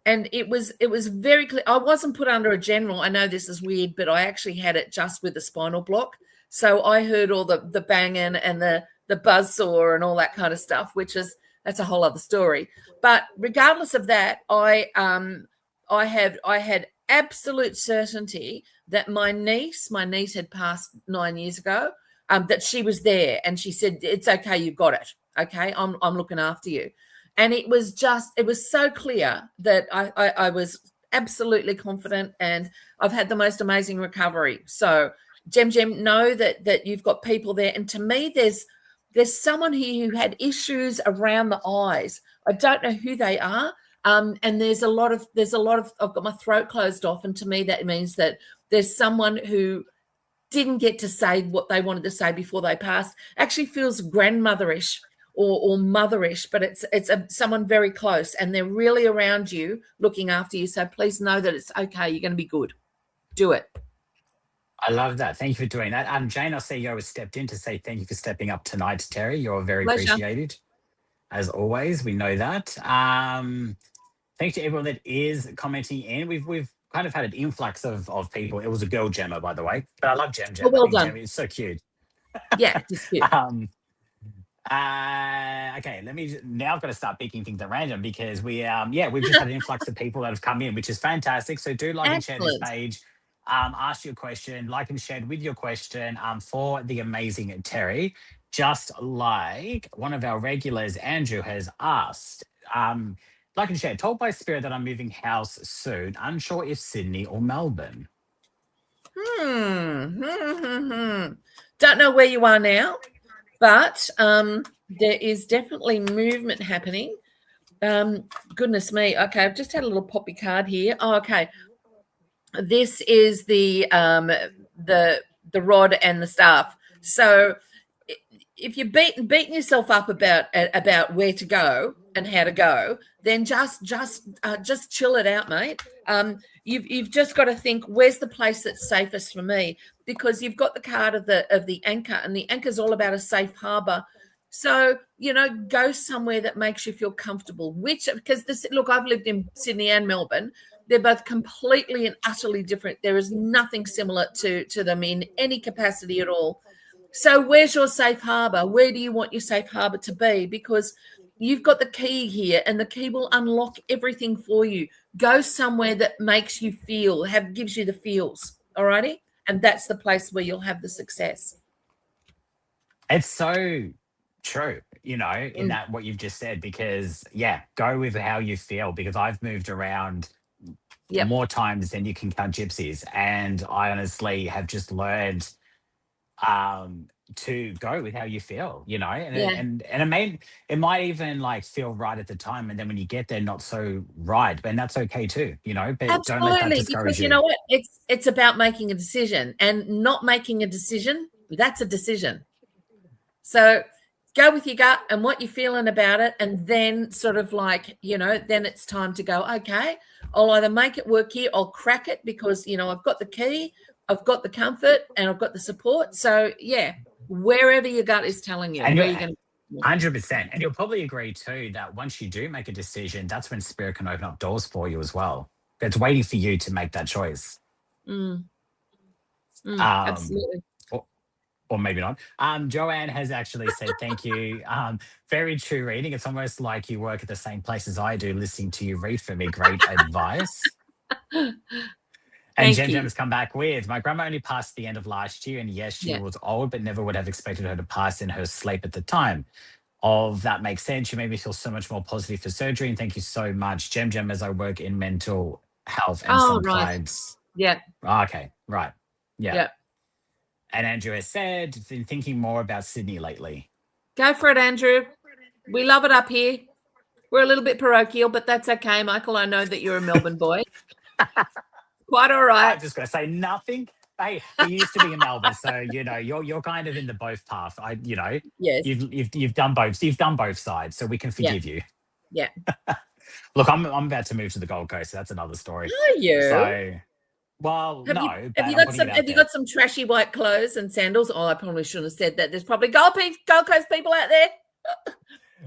it was very clear. I wasn't put under a general. I know this is weird, but I actually had it just with a spinal block. So I heard all the banging and the buzzsaw and all that kind of stuff, that's a whole other story. But regardless of that, I had absolute certainty that my niece had passed 9 years ago, that she was there, and she said, it's okay, you've got it. Okay, I'm looking after you. And it was so clear that I was absolutely confident, and I've had the most amazing recovery. So Gem, know that you've got people there. And to me, there's someone here who had issues around the eyes. I don't know who they are. And there's a lot of I've got my throat closed off. And to me, that means that there's someone who didn't get to say what they wanted to say before they passed. Actually feels grandmotherish or motherish, but it's someone very close, and they're really around you, looking after you. So please know that it's okay. You're going to be good. Do it. I love that. Thank you for doing that. Jane, our CEO, has stepped in to say thank you for stepping up tonight, Terry. You're very appreciated, as always. We know that. Thanks to everyone that is commenting in. We've kind of had an influx of people. It was a girl Gemma, by the way, but I love Gem. Oh, well done. It's so cute. Yeah, it's cute. Okay, now I've got to start picking things at random, because we've just had an influx of people that have come in, which is fantastic. So do like and share this page. Ask your question, like and share with your question for the amazing Terry. Just like one of our regulars, Andrew, has asked, like and share, told by spirit that I'm moving house soon, unsure if Sydney or Melbourne. Don't know where you are now, but there is definitely movement happening. Goodness me. Okay, I've just had a little poppy card here. Oh, okay. This is the rod and the staff. So if you're beating yourself up about where to go, and how to go, then just chill it out, mate. You've just got to think, where's the place that's safest for me? Because you've got the card of the anchor, and the anchor is all about a safe harbor. So, go somewhere that makes you feel comfortable. Because look, I've lived in Sydney and Melbourne. They're both completely and utterly different. There is nothing similar to them in any capacity at all. So where's your safe harbor? Where do you want your safe harbor to be? Because you've got the key here, and the key will unlock everything for you. Go somewhere that makes you feel, gives you the feels. All righty? And that's the place where you'll have the success. It's so true, in that what you've just said, because go with how you feel, because I've moved around more times than you can count gypsies. And I honestly have just learned to go with how you feel, and it might even like feel right at the time, and then when you get there, not so right, and that's okay too, but Absolutely, don't let that discourage because you know what, it's about making a decision, and not making a decision, that's a decision. So go with your gut and what you're feeling about it, and then sort of like, then it's time to go, okay, I'll either make it work here, I'll crack it, because I've got the key, I've got the comfort, and I've got the support. So wherever your gut is telling you, and where you're going to 100%. And you'll probably agree too that once you do make a decision, that's when spirit can open up doors for you as well. It's waiting for you to make that choice. Absolutely. Or maybe not. Joanne has actually said, thank you. Very true reading. It's almost like you work at the same place as I do, listening to you read for me. Great advice. And Jem has come back with, my grandma only passed at the end of last year, and yes, she was old, but never would have expected her to pass in her sleep at the time. That makes sense. You made me feel so much more positive for surgery, and thank you so much. Jem, as I work in mental health and some clients. Yeah. Okay, right. Yeah. And Andrew has said, been thinking more about Sydney lately. Go for it, Andrew. We love it up here. We're a little bit parochial, but that's okay, Michael. I know that you're a Melbourne boy. Quite all right. I'm just going to say nothing. Hey, we used to be in Melbourne, so you're kind of in the both path. Yes. You've done both. You've done both sides, so we can forgive you. Yeah. Look, I'm about to move to the Gold Coast, so that's another story. Are you? So, well, have you got some trashy white clothes and sandals? Oh, I probably shouldn't have said that. There's probably Gold Coast people out there.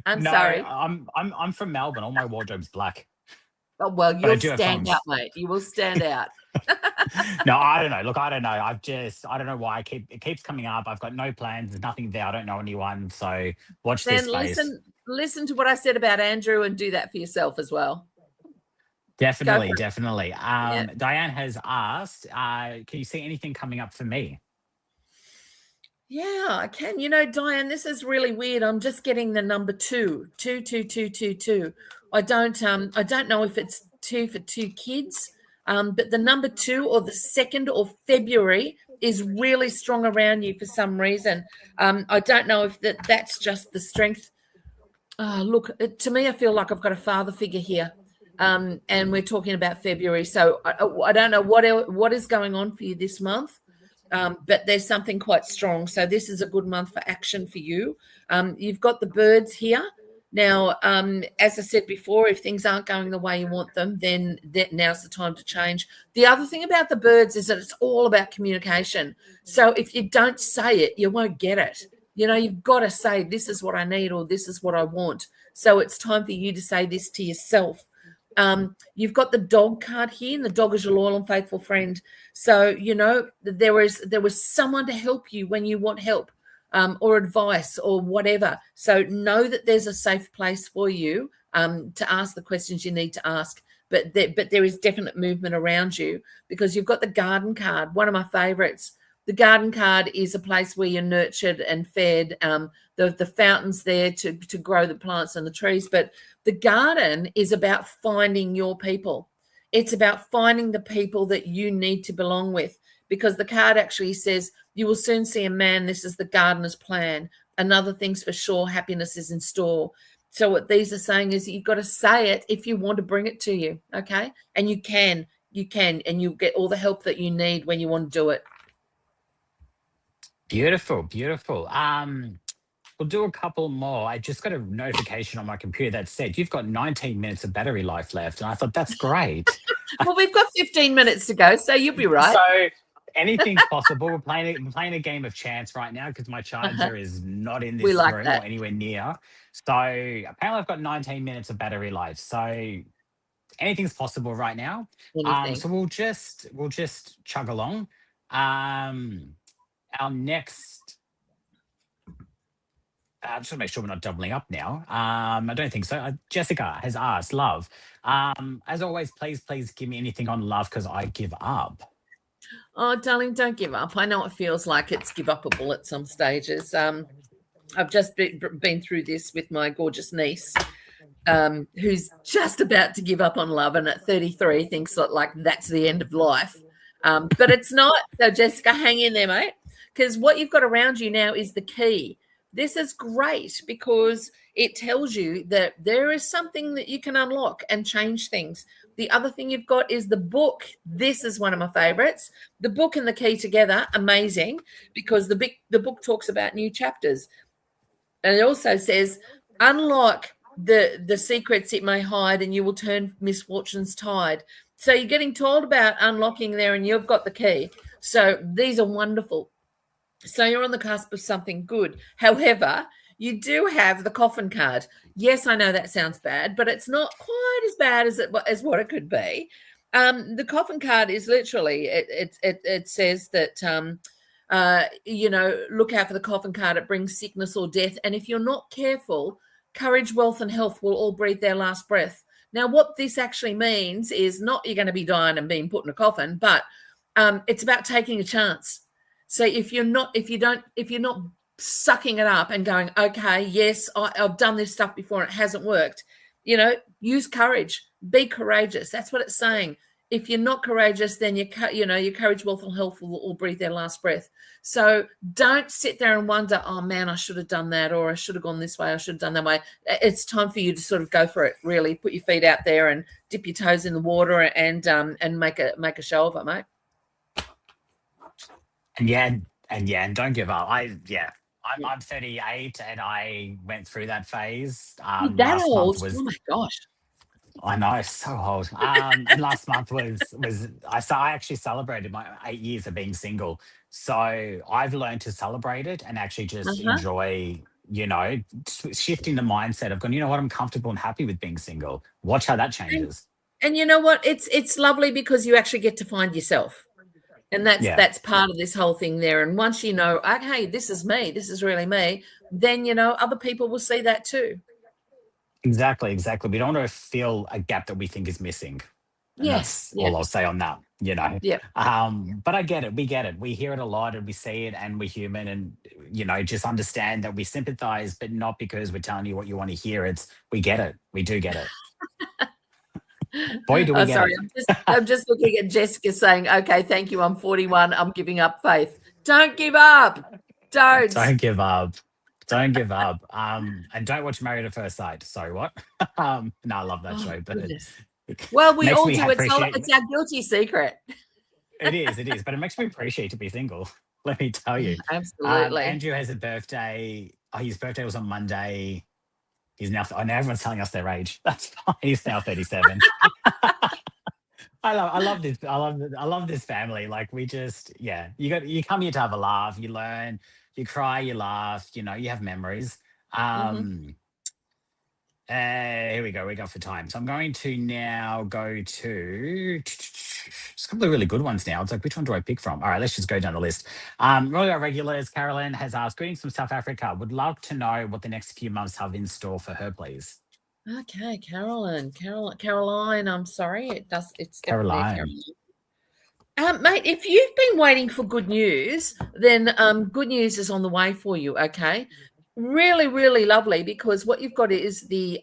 I'm sorry. I'm from Melbourne. All my wardrobe's black. Oh, well, you'll stand out, mate. You will stand out. No, I don't know. Look, I don't know. I don't know why it keeps coming up. I've got no plans. There's nothing there. I don't know anyone. So watch this space. Listen to what I said about Andrew and do that for yourself as well. Definitely. Diane has asked, can you see anything coming up for me? Yeah, I can. Diane, this is really weird. I'm just getting the number 2. I don't know if it's 2 for 2 kids, but the number 2 or the 2nd of February is really strong around you for some reason. I don't know if that's just the strength. Look, to me, I feel like I've got a father figure here. And we're talking about February. So I don't know what is going on for you this month. But there's something quite strong. So this is a good month for action for you. You've got the birds here. Now, as I said before, if things aren't going the way you want them, then now's the time to change. The other thing about the birds is that it's all about communication. So if you don't say it, you won't get it. You've got to say, this is what I need, or this is what I want. So it's time for you to say this to yourself. You've got the dog card here, and the dog is your loyal and faithful friend. So, there was someone to help you when you want help, or advice or whatever. So know that there's a safe place for you to ask the questions you need to ask. But there is definite movement around you, because you've got the garden card, one of my favorites. The garden card is a place where you're nurtured and fed. The fountains there to grow the plants and the trees. But the garden is about finding your people. It's about finding the people that you need to belong with, because the card actually says, you will soon see a man. This is the gardener's plan. Another thing's for sure, happiness is in store. So what these are saying is you've got to say it if you want to bring it to you, okay? And you can, and you'll get all the help that you need when you want to do it. Beautiful. we'll do a couple more. I just got a notification on my computer that said you've got 19 minutes of battery life left, and I thought that's great. Well, we've got 15 minutes to go, so you'll be right. So anything's possible. We're playing a game of chance right now because my charger is not in We this like room that. or anywhere near. So apparently I've got 19 minutes of battery life. So anything's possible right now. Anything. So we'll just chug along. Our next, just want to make sure we're not doubling up now. I don't think so. Jessica has asked, love. As always, please give me anything on love because I give up. Oh, darling, don't give up. I know it feels like it's give upable at some stages. I've just been through this with my gorgeous niece, who's just about to give up on love, and at 33 thinks that like that's the end of life. But it's not. So Jessica, hang in there, mate, because what you've got around you now is the key. This is great because it tells you that there is something that you can unlock and change things. The other thing you've got is the book. This is one of my favorites. The book and the key together, amazing, because the book talks about new chapters. And it also says, unlock the secrets it may hide and you will turn misfortune's tide. So you're getting told about unlocking there and you've got the key. So these are wonderful. So you're on the cusp of something good. However, you do have the coffin card. Yes, I know that sounds bad, but it's not quite as bad as what it could be. The coffin card is literally, it says that, look out for the coffin card. It brings sickness or death. And if you're not careful, courage, wealth, and health will all breathe their last breath. Now, what this actually means is not you're going to be dying and being put in a coffin, but it's about taking a chance. So if you're not sucking it up and going, okay, yes, I've done this stuff before and it hasn't worked, use courage, be courageous. That's what it's saying. If you're not courageous, then your courage, wealth, and health will all breathe their last breath. So don't sit there and wonder, oh man, I should have done that, or I should have gone this way, I should have done that way. It's time for you to sort of go for it. Really, put your feet out there and dip your toes in the water and make a show of it, mate. And don't give up. I'm 38 and I went through that phase. You're that Last old? month was Oh my gosh! I know, so old. And last month was I actually celebrated my 8 years of being single. So I've learned to celebrate it and actually just enjoy, shifting the mindset of going, you know what, I'm comfortable and happy with being single. Watch how that changes. And you know what? It's lovely because you actually get to find yourself. And that's part of this whole thing there. And once you know, okay, this is me, this is really me, then, other people will see that too. Exactly. We don't want to feel a gap that we think is missing. And that's all I'll say on that, Yeah. But I get it. We get it. We hear it a lot and we see it and we're human and, just understand that we sympathize, but not because we're telling you what you want to hear. We get it. We do get it. Boy, do we get it. I'm just looking at Jessica saying, okay, thank you. I'm 41. I'm giving up faith. Don't give up. Don't give up. Don't give up. And don't watch Married at First Sight. Sorry, what? No, I love that show. But well, we all do. It's our guilty secret. It is. But it makes me appreciate to be single. Let me tell you. Absolutely. Andrew has a birthday. His birthday was on Monday. He's now. I know everyone's telling us their age. That's fine. He's now 37. I love this. I love this family. Like we just, you come here to have a laugh. You learn. You cry. You laugh. You have memories. Here we go. We go for time. So I'm going to now go to just a couple of really good ones now. It's like, which one do I pick from? All right, let's just go down the list. One of our regulars, Carolyn, has asked, greetings from South Africa. Would love to know what the next few months have in store for her, please. Okay, Caroline, I'm sorry. It's Caroline. Mate, if you've been waiting for good news, then good news is on the way for you, okay? Really, really lovely, because what you've got is the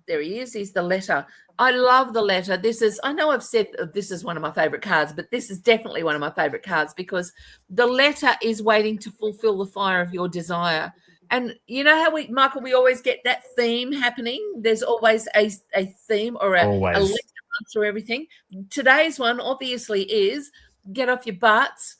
there he is the letter. I love the letter. I know I've said this is one of my favorite cards, but this is definitely one of my favorite cards because the letter is waiting to fulfill the fire of your desire. And you know how Michael, we always get that theme happening. There's always a theme or a letter run through everything. Today's one obviously is get off your butts,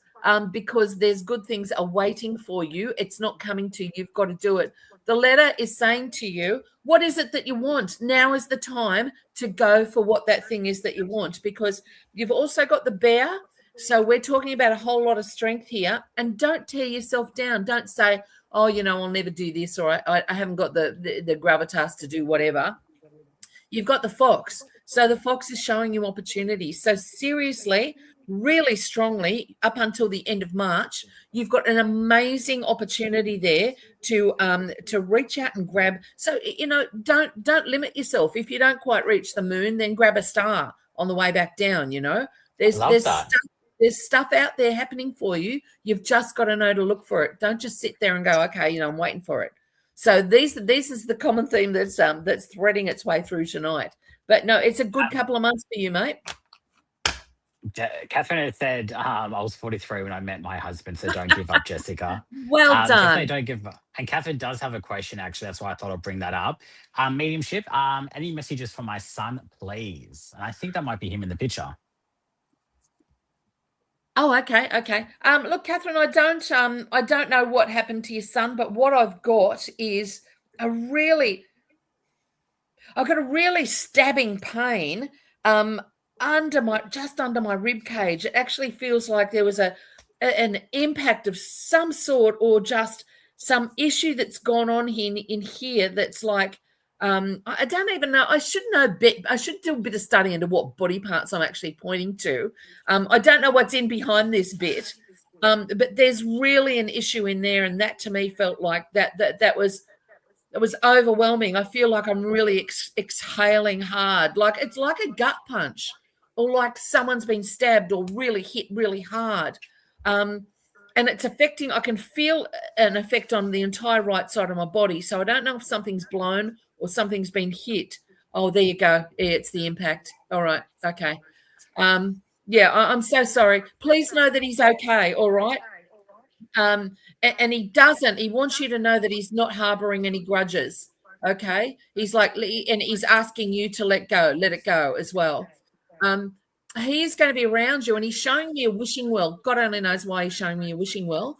because there's good things are waiting for you. It's not coming to you. You've got to do it. The letter is saying to you, what is it that you want? Now is the time to go for what that thing is that you want, because you've also got the bear. So we're talking about a whole lot of strength here. And don't tear yourself down. Don't say, oh, I'll never do this, or I haven't got the gravitas to do whatever. You've got the fox. So the fox is showing you opportunities. So seriously, really strongly, up until the end of March, you've got an amazing opportunity there to reach out and grab. So don't limit yourself. If you don't quite reach the moon, then grab a star on the way back down. There's stuff out there happening for you. You've just got to know to look for it. Don't just sit there and go, okay, I'm waiting for it. So this is the common theme that's threading its way through tonight. But no, it's a good couple of months for you, mate. Catherine had said, I was 43 when I met my husband, so don't give up, Jessica. Well done. Definitely don't give up. And Catherine does have a question, actually. That's why I thought I'd bring that up. Mediumship, any messages for my son, please? And I think that might be him in the picture. Oh, okay. Look, Catherine, I don't know what happened to your son, but what I've got is I've got a really stabbing pain under my rib cage. It actually feels like there was an impact of some sort, or just some issue that's gone on in here that's like, I don't even know. I should know I should do a bit of study into what body parts I'm actually pointing to. I don't know what's in behind this bit, but there's really an issue in there, and that to me felt like that was overwhelming. I feel like I'm really exhaling hard, like it's like a gut punch, or like someone's been stabbed or really hit really hard. And it's affecting, I can feel an effect on the entire right side of my body. So I don't know if something's blown or something's been hit. Oh, there you go. Yeah, it's the impact. All right. Okay. I'm so sorry. Please know that he's okay. All right. And he wants you to know that he's not harboring any grudges. Okay. He's like, and he's asking you to let it go as well. He is going to be around you, and he's showing me a wishing well. God only knows why he's showing me a wishing well.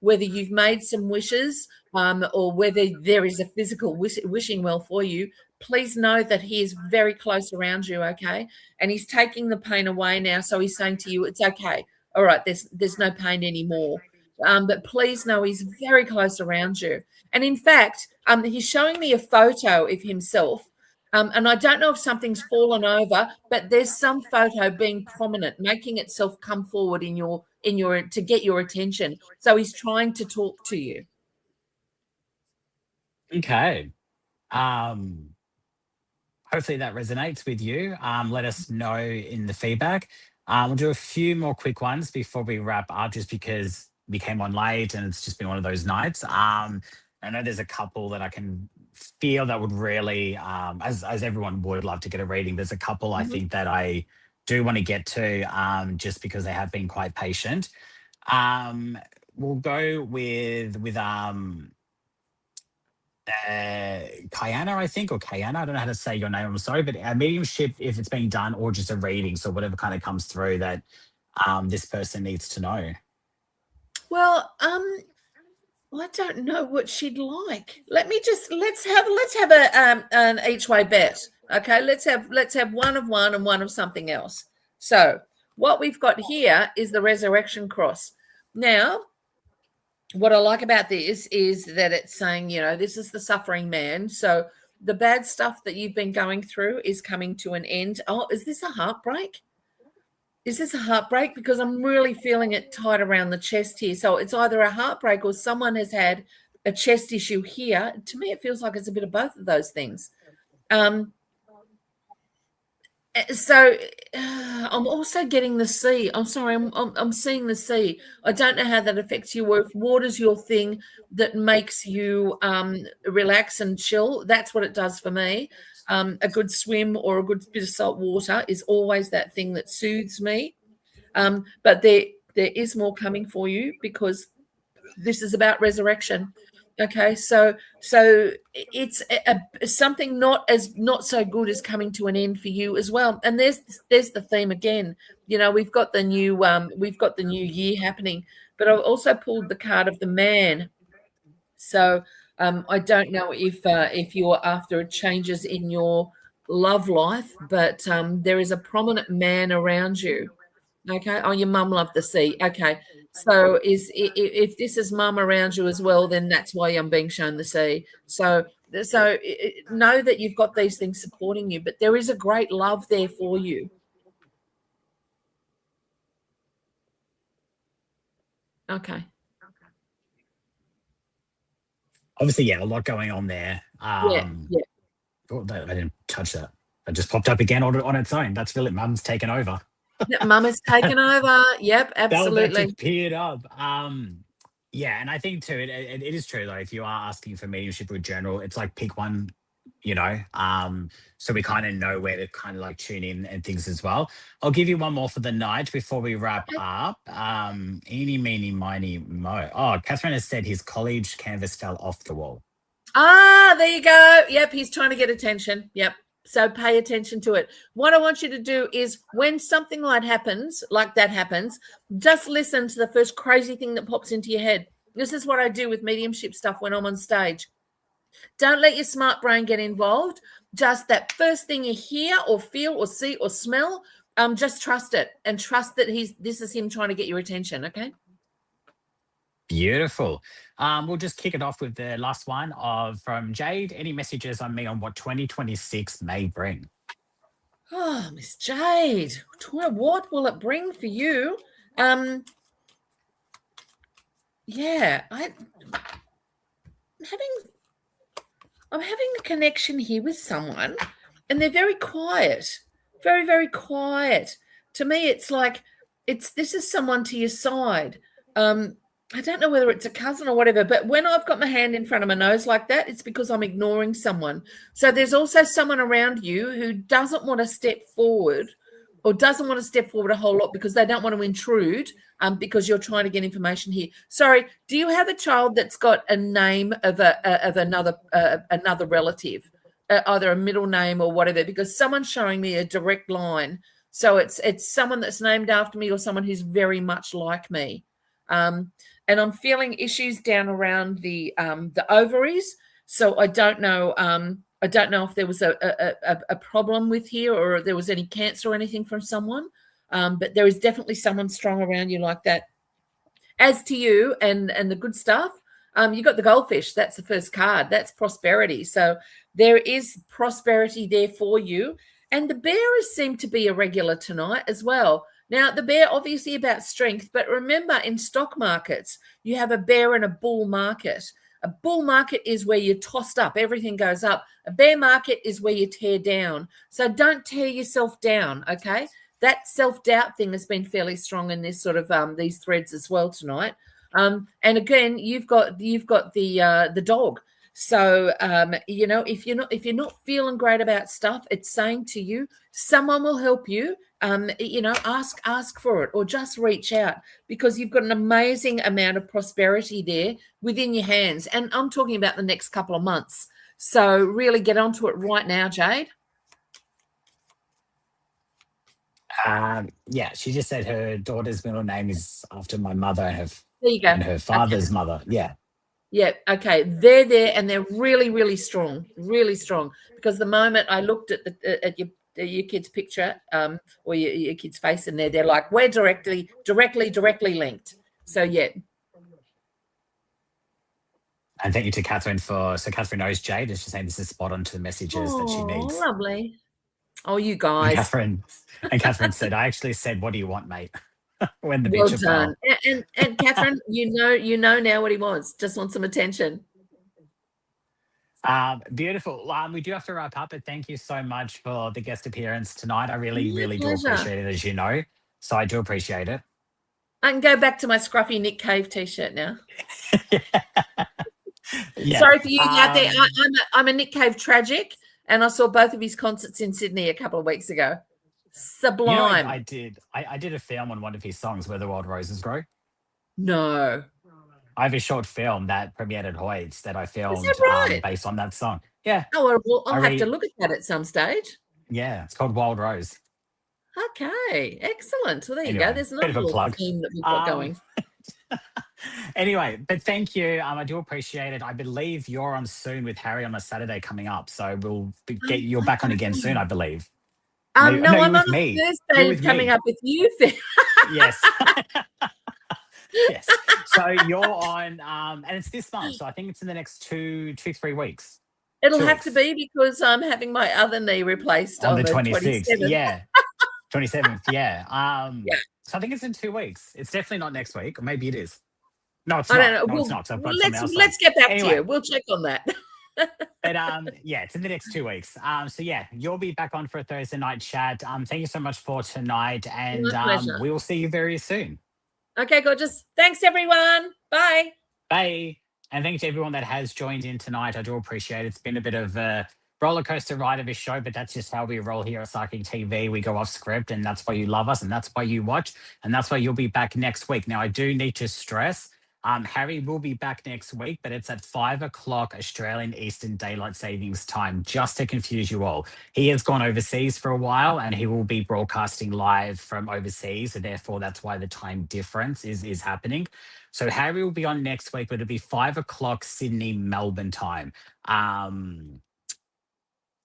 Whether you've made some wishes, or whether there is a physical wishing well for you, please know that he is very close around you, okay? And he's taking the pain away now, so he's saying to you, it's okay. All right, there's no pain anymore. But please know he's very close around you. And in fact, he's showing me a photo of himself. And I don't know if something's fallen over, but there's some photo being prominent, making itself come forward to get your attention. So he's trying to talk to you. Okay. Hopefully that resonates with you. Let us know in the feedback. We'll do a few more quick ones before we wrap up, just because we came on late and it's just been one of those nights. I know there's a couple that I can feel that would really, as everyone would love to get a reading. There's a couple I think that I do want to get to, just because they have been quite patient. We'll go with Kayana, I think, or Kayana. I don't know how to say your name. I'm sorry, but a mediumship, if it's being done, or just a reading. So whatever kind of comes through that this person needs to know. Well, I don't know what she'd like. Let's have an each way bet. Okay, let's have one of one and one of something else. So what we've got here is the resurrection cross. Now, what I like about this is that it's saying, this is the suffering man. So the bad stuff that you've been going through is coming to an end. Oh, is this a heartbreak? Because I'm really feeling it tight around the chest here. So it's either a heartbreak or someone has had a chest issue here. To me, it feels like it's a bit of both of those things. So I'm also getting the sea. I'm sorry, I'm seeing the sea. I don't know how that affects you, or if water's your thing that makes you relax and chill. That's what it does for me. A good swim or a good bit of salt water is always that thing that soothes me. But there is more coming for you, because this is about resurrection. Okay, so it's something not so good is coming to an end for you as well. And there's the theme again. You know, we've got the new year happening, but I've also pulled the card of the man. So I don't know if you're after changes in your love life, but there is a prominent man around you. Okay. Oh, your mum loved the sea. Okay. So if this is mum around you as well, then that's why I'm being shown the sea. So know that you've got these things supporting you, but there is a great love there for you. Okay. Obviously, yeah, a lot going on there. Yeah. Yeah. Oh, I didn't touch that. It just popped up again on its own. That's Philip. Mum's taken over. Mum has taken over. Yep. That Absolutely. just peered up. Yeah, and I think too, it is true though. If you are asking for mediumship or journal, it's like pick one, you know. So we kind of know where to kind of like tune in and things as well. I'll give you one more for the night before we wrap up. Eeny, meeny, miny, mo. Oh, Catherine has said his college canvas fell off the wall. Ah, there you go. Yep, he's trying to get attention. Yep. So pay attention to it. What I want you to do is when something like that happens, just listen to the first crazy thing that pops into your head. This is what I do with mediumship stuff when I'm on stage. Don't let your smart brain get involved. Just that first thing you hear or feel or see or smell, just trust it and trust that this is him trying to get your attention. Okay. Beautiful. We'll just kick it off with the last one from Jade. Any messages on me on what 2026 may bring? Oh, Miss Jade, what will it bring for you? Yeah, I'm having a connection here with someone, and they're very quiet, very, very quiet. To me, it's like this is someone to your side. I don't know whether it's a cousin or whatever, but when I've got my hand in front of my nose like that, it's because I'm ignoring someone. So there's also someone around you who doesn't want to step forward or doesn't want to step forward a whole lot because they don't want to intrude because you're trying to get information here. Sorry, do you have a child that's got a name of another relative, either a middle name or whatever? Because someone's showing me a direct line. So it's someone that's named after me or someone who's very much like me. And I'm feeling issues down around the ovaries. So I don't know. I don't know if there was a problem with here or if there was any cancer or anything from someone. But there is definitely someone strong around you like that. As to you and the good stuff, you got the goldfish. That's the first card. That's prosperity. So there is prosperity there for you. And the bearers seem to be irregular tonight as well. Now, the bear, obviously about strength, but remember in stock markets, you have a bear and a bull market. A bull market is where you're tossed up, everything goes up. A bear market is where you tear down. So don't tear yourself down, okay? That self-doubt thing has been fairly strong in this sort of these threads as well tonight. And again, you've got the dog. So if you're not feeling great about stuff, it's saying to you, someone will help you. Ask for it or just reach out because you've got an amazing amount of prosperity there within your hands. And I'm talking about the next couple of months. So really get onto it right now, Jade. Yeah, she just said her daughter's middle name is after my mother and There you go. and her father's mother. Yeah. Yeah, okay. They're there and they're really, really strong, because the moment I looked at your kid's picture or your kid's face in there, they're like, we're directly linked. So, yeah. And thank you to Catherine so Catherine knows Jade, and she's saying this is spot on to the messages that she needs. Lovely. Oh, you guys. And Catherine said, I actually said, what do you want, mate? When the Well bitch done. And Catherine, you know now what he wants. Just wants some attention. Beautiful. We do have to wrap up, but thank you so much for the guest appearance tonight. I really, really do pleasure. appreciate it, as you know. So I do appreciate it. I can go back to my scruffy Nick Cave t-shirt now. Yeah. Sorry for you out there. I'm a Nick Cave tragic, and I saw both of his concerts in Sydney a couple of weeks ago. Sublime. I did a film on one of his songs, Where the Wild Roses Grow. No. I have a short film that premiered at Hoyts that I Is that filmed right? based on that song. Yeah, Oh, well, I I'll have to read. look at that at some stage. Yeah, it's called Wild Rose. Okay, excellent. Well, there you go. Anyway, There's bit another of a little plug. theme that we've got Um, going. anyway, but thank you. I do appreciate it. I believe you're on soon with Harry on a Saturday coming up, so get you're back on again soon. Okay. I believe. Maybe, no, No, you're I'm on with a me. You're Thursday with coming me. up with you. Yes. Yes. So you're on, and it's this month. So I think it's in the next 3 weeks. It'll Two have to weeks be because I'm having my other knee replaced on on the the 26th. 27th. Yeah. 27th. Yeah. Yeah, So I think it's in 2 weeks. It's definitely not next week, or maybe it is. No, it's I don't not. know. No, it's not. So I've got something else on. Let's get back to you. Anyway, We'll check on that. but yeah, it's in the next 2 weeks. So yeah, you'll be back on for a Thursday night chat. Thank you so much for tonight, and My pleasure. we will see you very soon. Okay, gorgeous. Thanks, everyone. Bye. Bye. And thank you to everyone that has joined in tonight. I do appreciate it. It's been a bit of a roller coaster ride of a show, but that's just how we roll here at Psychic TV. We go off script, and that's why you love us, and that's why you watch, and that's why you'll be back next week. Now, I do need to stress. Harry will be back next week, but it's at 5 o'clock Australian Eastern Daylight Savings Time, just to confuse you all. He has gone overseas for a while and he will be broadcasting live from overseas. So therefore, that's why the time difference is happening. So Harry will be on next week, but it'll be 5 o'clock Sydney, Melbourne time.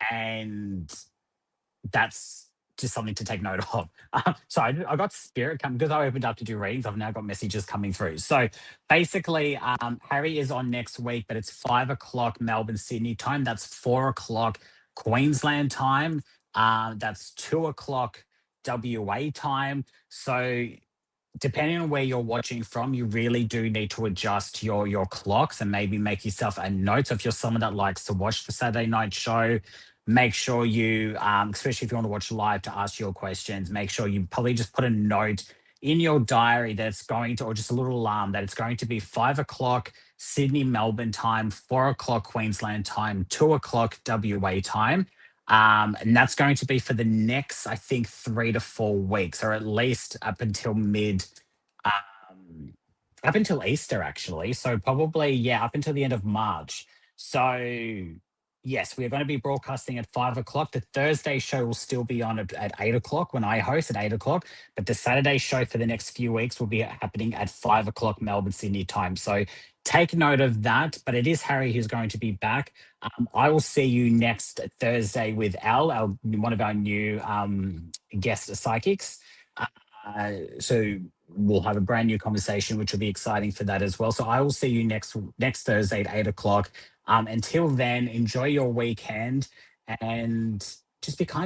And that's just something to take note of. So I got spirit come because I opened up to do readings. I've now got messages coming through. So basically, Harry is on next week, but it's 5 o'clock Melbourne, Sydney time. That's 4 o'clock Queensland time. That's 2 o'clock WA time. So depending on where you're watching from, you really do need to adjust your clocks and maybe make yourself a note. So if you're someone that likes to watch the Saturday night show, make sure you, especially if you want to watch live to ask your questions, make sure you probably just put a note in your diary that it's going to, or just a little alarm that it's going to be 5 o'clock Sydney, Melbourne time, 4 o'clock Queensland time, 2 o'clock WA time. And that's going to be for the next, I think, 3 to 4 weeks, or at least up until up until Easter, actually. So probably, yeah, up until the end of March. So yes, we are going to be broadcasting at 5 o'clock. The Thursday show will still be on at 8 o'clock when I host at 8 o'clock. But the Saturday show for the next few weeks will be happening at 5 o'clock Melbourne, Sydney time. So take note of that. But it is Harry who's going to be back. I will see you next Thursday with Al, one of our new guest psychics. So we'll have a brand new conversation, which will be exciting for that as well. So I will see you next Thursday at 8 o'clock. Until then, enjoy your weekend and just be kind.